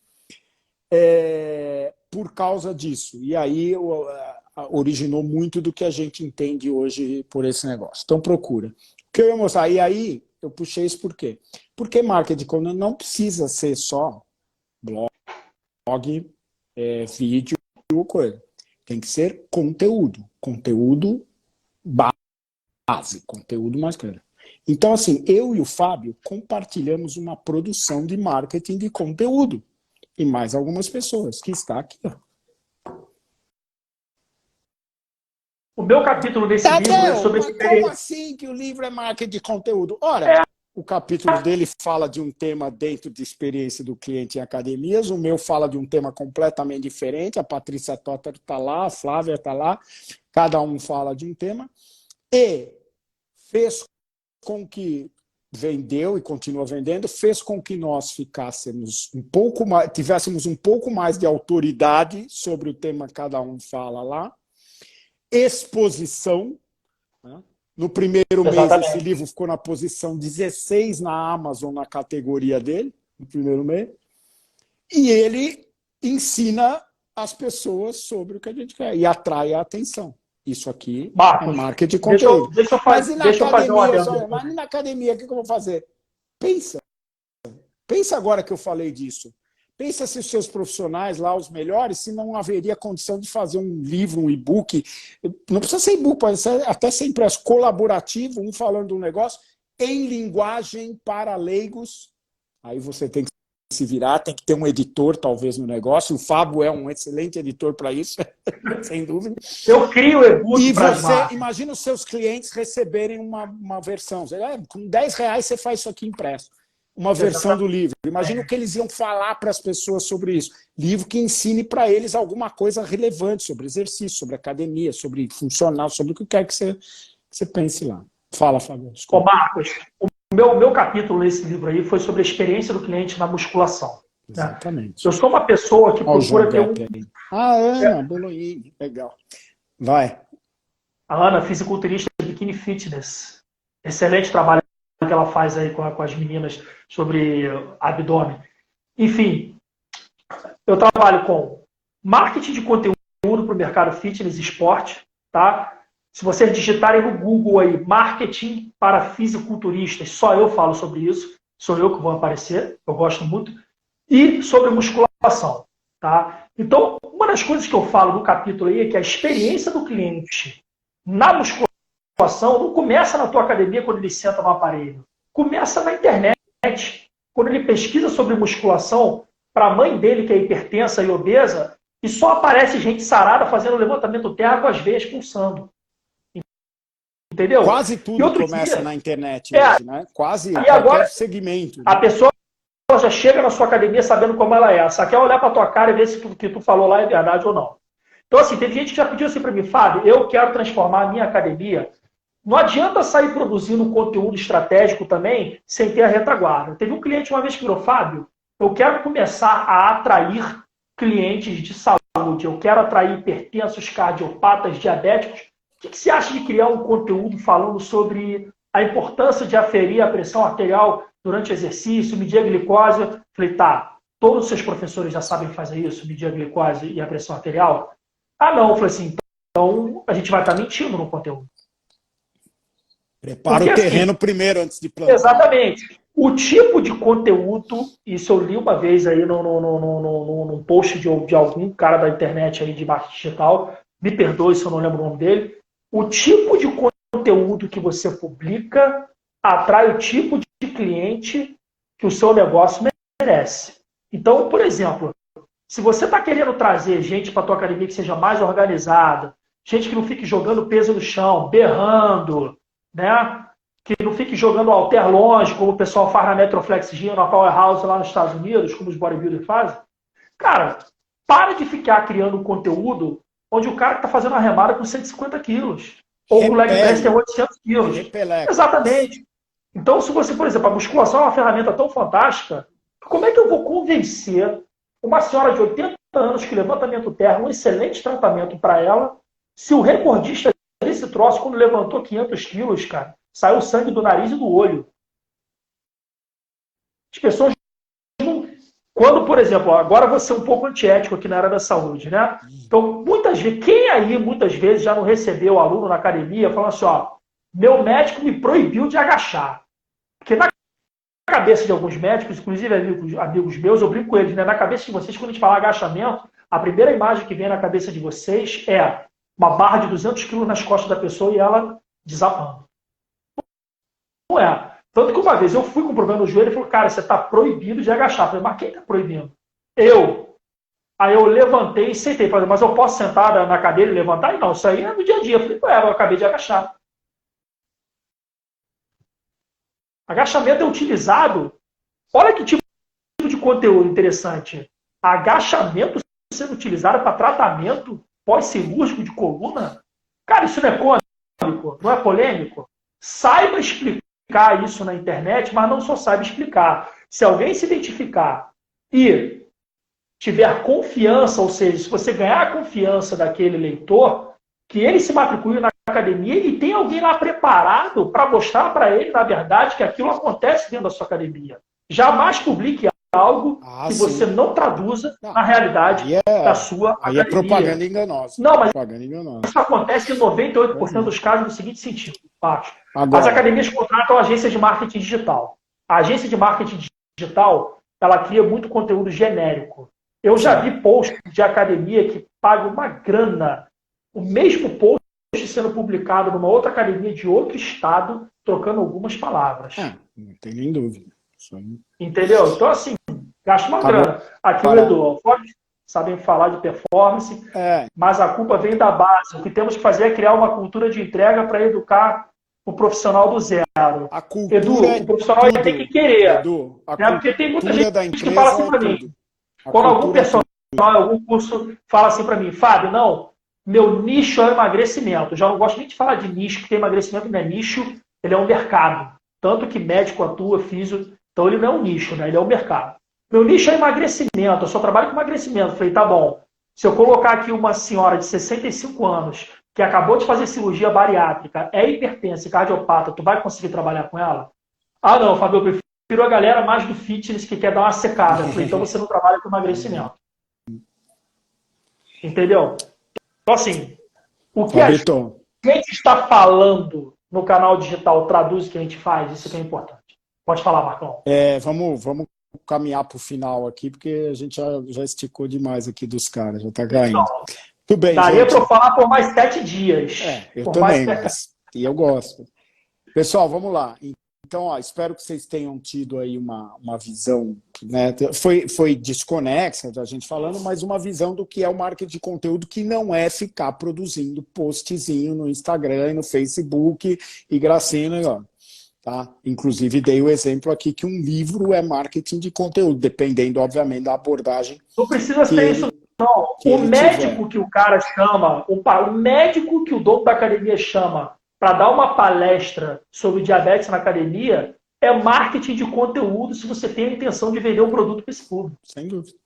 por causa disso. E aí originou muito do que a gente entende hoje por esse negócio. Então procura. O que eu ia mostrar? E aí eu puxei isso por quê? Porque marketing não precisa ser só blog, vídeo, coisa. Tem que ser conteúdo. Conteúdo base, conteúdo mais claro. Então, assim, eu e o Fábio compartilhamos uma produção de marketing de conteúdo. E mais algumas pessoas, que está aqui. O meu capítulo desse livro é sobre... Como assim que o livro é marketing de conteúdo? Ora, o capítulo dele fala de um tema dentro de experiência do cliente em academias, o meu fala de um tema completamente diferente, a Patrícia Totter está lá, a Flávia está lá, cada um fala de um tema, e fez com que vendeu e continua vendendo, fez com que nós ficássemos tivéssemos um pouco mais de autoridade sobre o tema que cada um fala lá, exposição, né? No primeiro mês esse livro ficou na posição 16 na Amazon, na categoria dele, no primeiro mês, e ele ensina as pessoas sobre o que a gente quer e atrai a atenção. Isso aqui é marketing de conteúdo. Mas na academia, o que eu vou fazer? Pensa agora que eu falei disso. Pensa se os seus profissionais lá, os melhores, se não haveria condição de fazer um livro, um e-book. Não precisa ser e-book, pode ser até ser impresso colaborativo, um falando de um negócio, em linguagem para leigos. Aí você tem que se virar, tem que ter um editor, talvez, no negócio. O Fábio é um excelente editor para isso, sem dúvida. Eu crio e-book. E você, imagina os seus clientes receberem uma versão. Com R$10 você faz isso aqui impresso. Uma versão do livro. Imagina o que eles iam falar para as pessoas sobre isso. Livro que ensine para eles alguma coisa relevante sobre exercício, sobre academia, sobre funcional, sobre o que quer que você pense lá. Fala, Fábio. Ô, Marcos, o meu capítulo nesse livro aí foi sobre a experiência do cliente na musculação. Exatamente. Né? Eu sou uma pessoa que procura ter Ana Bolognini, legal. Vai. A Ana, fisiculturista Bikini Fitness. Excelente trabalho que ela faz aí com as meninas sobre abdômen. Enfim, eu trabalho com marketing de conteúdo para o mercado fitness e esporte, tá? Se vocês digitarem no Google aí, marketing para fisiculturistas, só eu falo sobre isso, sou eu que vou aparecer, eu gosto muito, e sobre musculação, tá? Então, uma das coisas que eu falo no capítulo aí é que a experiência do cliente na musculação não começa na tua academia quando ele senta no aparelho, começa na internet, quando ele pesquisa sobre musculação para a mãe dele que é hipertensa e obesa, e só aparece gente sarada fazendo levantamento terra com as veias pulsando. Entendeu? Quase tudo começa na internet hoje, né? Quase qualquer agora, segmento. Né? A pessoa já chega na sua academia sabendo como ela é. Só quer olhar para tua cara e ver se o que tu falou lá é verdade ou não. Então, assim, teve gente que já pediu assim para mim, Fábio, eu quero transformar a minha academia. Não adianta sair produzindo conteúdo estratégico também sem ter a retaguarda. Teve um cliente uma vez que virou, Fábio, eu quero começar a atrair clientes de saúde, eu quero atrair hipertensos, cardiopatas, diabéticos. O que você acha de criar um conteúdo falando sobre a importância de aferir a pressão arterial durante o exercício, medir a glicose? Eu falei, tá, todos os seus professores já sabem fazer isso, medir a glicose e a pressão arterial? Ah, não. Eu falei assim, então a gente vai estar mentindo no conteúdo. Prepara o terreno assim, primeiro antes de plantar. Exatamente. O tipo de conteúdo, isso eu li uma vez aí num post de algum cara da internet aí de marketing digital, me perdoe se eu não lembro o nome dele, o tipo de conteúdo que você publica atrai o tipo de cliente que o seu negócio merece. Então, por exemplo, se você está querendo trazer gente para a tua academia que seja mais organizada, gente que não fique jogando peso no chão, berrando, né? Que não fique jogando halter longe, como o pessoal faz na Metroflex Gym, na Powerhouse lá nos Estados Unidos, como os bodybuilders fazem. Cara, para de ficar criando um conteúdo onde o cara está fazendo uma remada com 150 quilos. Ou o leg press tem 800 quilos. Exatamente. Então, se você, por exemplo, a musculação é uma ferramenta tão fantástica, como é que eu vou convencer uma senhora de 80 anos que levantamento terra, um excelente tratamento para ela, se o recordista desse troço, quando levantou 500 quilos, cara, saiu sangue do nariz e do olho. As pessoas não... Quando, por exemplo, agora vou ser um pouco antiético aqui na área da saúde, né? Então, muitas vezes, quem aí muitas vezes já não recebeu aluno na academia falando assim, ó, meu médico me proibiu de agachar. Porque na cabeça de alguns médicos, inclusive amigos meus, eu brinco com eles, né? Na cabeça de vocês, quando a gente fala agachamento, a primeira imagem que vem na cabeça de vocês é uma barra de 200 quilos nas costas da pessoa e ela desabando. Não é. Tanto que uma vez eu fui com um problema no joelho e falou, cara, você está proibido de agachar. Eu falei, mas quem está proibindo? Eu. Aí eu levantei e sentei. Falei, mas eu posso sentar na cadeira e levantar? E não, isso aí é no dia a dia. Eu falei, eu acabei de agachar. Agachamento é utilizado. Olha que tipo de conteúdo interessante. Agachamento sendo utilizado para tratamento pós-cirúrgico de coluna. Cara, isso não é cômico, não é polêmico. Saiba explicar isso na internet, mas não só saiba explicar. Se alguém se identificar e tiver confiança, ou seja, se você ganhar a confiança daquele leitor, que ele se matricule na academia e tem alguém lá preparado para mostrar para ele, na verdade, que aquilo acontece dentro da sua academia. Jamais publique algo que você não traduza na realidade da sua academia. Aí é propaganda enganosa. Não, mas isso acontece em 98% dos casos no seguinte sentido. As academias contratam agências de marketing digital. A agência de marketing digital, ela cria muito conteúdo genérico. Eu já vi posts de academia que pagam uma grana, o mesmo post sendo publicado numa outra academia de outro estado, trocando algumas palavras. Não tem nem dúvida. Entendeu? Então, assim, gasta uma grana. Aqui o Edu, sabem falar de performance, mas a culpa vem da base. O que temos que fazer é criar uma cultura de entrega para educar o profissional do zero. A cultura Edu, o profissional tem que querer. Edu, porque tem muita gente que fala assim para mim. Quando algum personal, algum curso fala assim para mim, Fábio, não, meu nicho é o emagrecimento. Eu já não gosto nem de falar de nicho, porque emagrecimento não é nicho, ele é um mercado. Tanto que médico atua, físio, então ele não é um nicho, né? Ele é o mercado. Meu nicho é emagrecimento, eu só trabalho com emagrecimento. Falei, tá bom, se eu colocar aqui uma senhora de 65 anos, que acabou de fazer cirurgia bariátrica, é hipertensa, cardiopata, tu vai conseguir trabalhar com ela? Ah, não, Fábio, eu prefiro a galera mais do fitness que quer dar uma secada. Eu falei, então você não trabalha com emagrecimento. Entendeu? Então, assim, o que a gente está falando no canal digital traduz o que a gente faz, isso que é importante. Pode falar, Marcão. Vamos caminhar para o final aqui, porque a gente já esticou demais aqui dos caras, já está caindo. Tudo bem, daria para eu falar por mais 7 dias. Eu também, e eu gosto. Pessoal, vamos lá. Então, espero que vocês tenham tido aí uma visão, né? Foi desconexa da gente falando, mas uma visão do que é o marketing de conteúdo, que não é ficar produzindo postzinho no Instagram e no Facebook e gracinha, ó. Tá? Inclusive, dei o exemplo aqui que um livro é marketing de conteúdo, dependendo, obviamente, da abordagem. Não precisa ser isso, não. O médico que o cara chama, o médico que o dono da academia chama para dar uma palestra sobre diabetes na academia é marketing de conteúdo se você tem a intenção de vender um produto para esse público. Sem dúvida.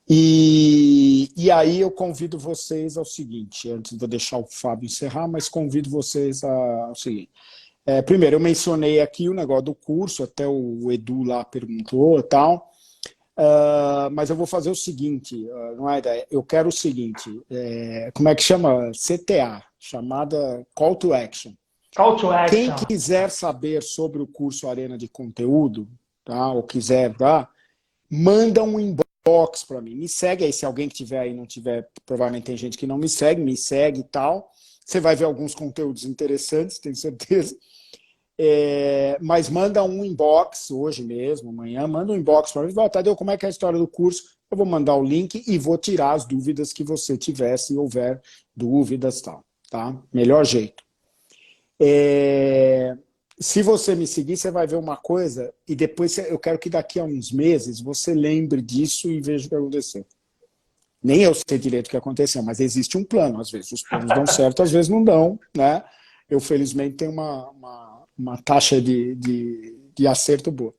E aí eu convido vocês ao seguinte, antes de eu deixar o Fábio encerrar, mas convido vocês ao seguinte. Primeiro, eu mencionei aqui o negócio do curso, até o Edu lá perguntou e tal, mas eu vou fazer o seguinte, não é ideia, eu quero o seguinte, como é que chama? CTA, chamada Call to Action. Call to Action. Quem quiser saber sobre o curso Arena de Conteúdo, tá, ou quiser, tá, manda um inbox para mim, me segue aí, se alguém que tiver aí não tiver, provavelmente tem gente que não me segue e tal, você vai ver alguns conteúdos interessantes, tenho certeza. Mas manda um inbox hoje mesmo, amanhã, manda um inbox para mim, Tadeu, como é que é a história do curso? Eu vou mandar o link e vou tirar as dúvidas que você tiver, se houver dúvidas, tal, tá? Melhor jeito. Se você me seguir, você vai ver uma coisa e depois eu quero que daqui a uns meses você lembre disso e veja o que aconteceu. Nem eu sei direito o que aconteceu, mas existe um plano. Às vezes os planos dão certo, às vezes não dão, né? Eu, felizmente, tenho uma taxa de acerto boa.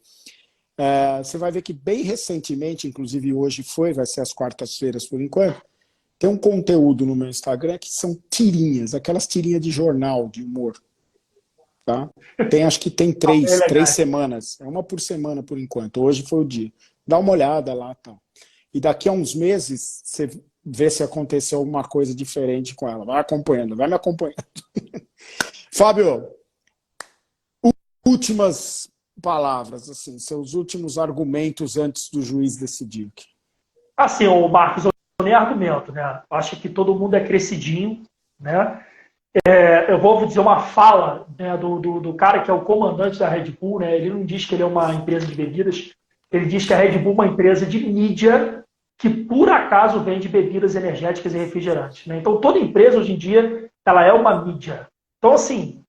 Você vai ver que bem recentemente, inclusive hoje vai ser às quartas-feiras por enquanto, tem um conteúdo no meu Instagram que são tirinhas, aquelas tirinhas de jornal, de humor. Tá? Acho que tem três semanas, uma por semana por enquanto, hoje foi o dia. Dá uma olhada lá, tal. E daqui a uns meses, você vê se aconteceu alguma coisa diferente com ela. Vai acompanhando, vai me acompanhando. Fábio, últimas palavras, assim, seus últimos argumentos antes do juiz decidir. Assim, o Marcos, eu nem argumento, né? Acho que todo mundo é crescidinho, né? Eu vou dizer uma fala, né, do cara que é o comandante da Red Bull, né? Ele não diz que ele é uma empresa de bebidas, ele diz que a Red Bull é uma empresa de mídia que, por acaso, vende bebidas energéticas e refrigerantes. Né? Então, toda empresa, hoje em dia, ela é uma mídia. Então, assim,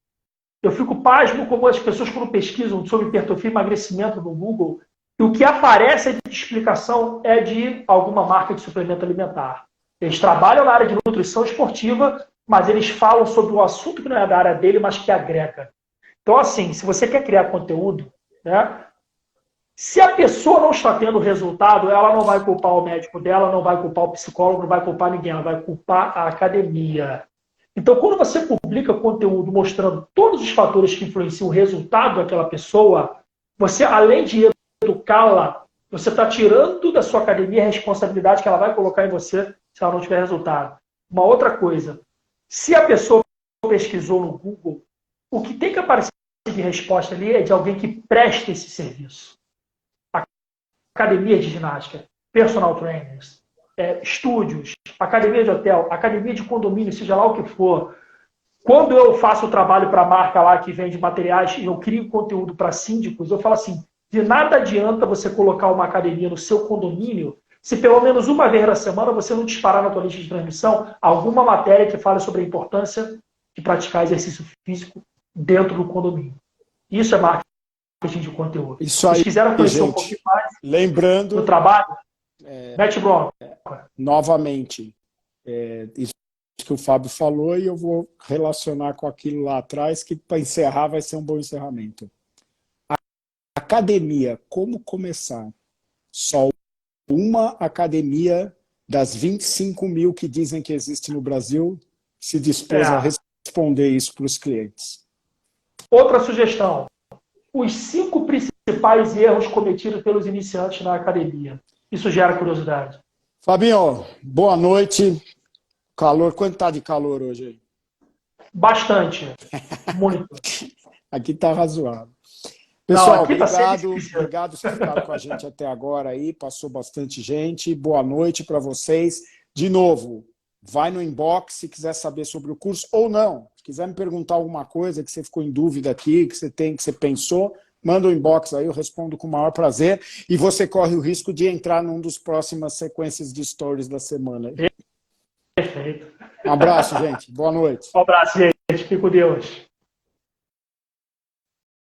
eu fico pasmo como as pessoas, quando pesquisam sobre hipertrofia e emagrecimento no Google, e o que aparece de explicação é de alguma marca de suplemento alimentar. Eles trabalham na área de nutrição esportiva, mas eles falam sobre um assunto que não é da área dele, mas que agrega. Então, assim, se você quer criar conteúdo, né? Se a pessoa não está tendo resultado, ela não vai culpar o médico dela, não vai culpar o psicólogo, não vai culpar ninguém, ela vai culpar a academia. Então, quando você publica conteúdo mostrando todos os fatores que influenciam o resultado daquela pessoa, você, além de educá-la, você está tirando da sua academia a responsabilidade que ela vai colocar em você se ela não tiver resultado. Uma outra coisa, se a pessoa pesquisou no Google, o que tem que aparecer de resposta ali é de alguém que presta esse serviço. Academia de ginástica, personal trainers, estúdios, academia de hotel, academia de condomínio, seja lá o que for. Quando eu faço o trabalho para a marca lá que vende materiais e eu crio conteúdo para síndicos, eu falo assim, de nada adianta você colocar uma academia no seu condomínio se pelo menos uma vez na semana você não disparar na tua lista de transmissão alguma matéria que fale sobre a importância de praticar exercício físico dentro do condomínio. Isso é marketing de conteúdo. Isso aí, se quiserem conhecer gente, um pouquinho mais lembrando, do trabalho, mete bronca. Novamente, isso que que o Fábio falou e eu vou relacionar com aquilo lá atrás, que para encerrar vai ser um bom encerramento. Academia, como começar? Só uma academia das 25 mil que dizem que existe no Brasil se dispôs a responder isso para os clientes. Outra sugestão. Os 5 principais erros cometidos pelos iniciantes na academia. Isso gera curiosidade. Fabinho, boa noite. Calor, quanto está de calor hoje aí? Bastante. Muito. Aqui está razoável. Pessoal, não, obrigado por ficar com a gente até agora aí, passou bastante gente. Boa noite para vocês. De novo, vai no inbox se quiser saber sobre o curso ou não. Se quiser me perguntar alguma coisa que você ficou em dúvida aqui, que você pensou, manda um inbox aí, eu respondo com o maior prazer. E você corre o risco de entrar num dos próximas sequências de stories da semana. Perfeito. Um abraço, gente. Boa noite. Um abraço, gente. Fique com Deus.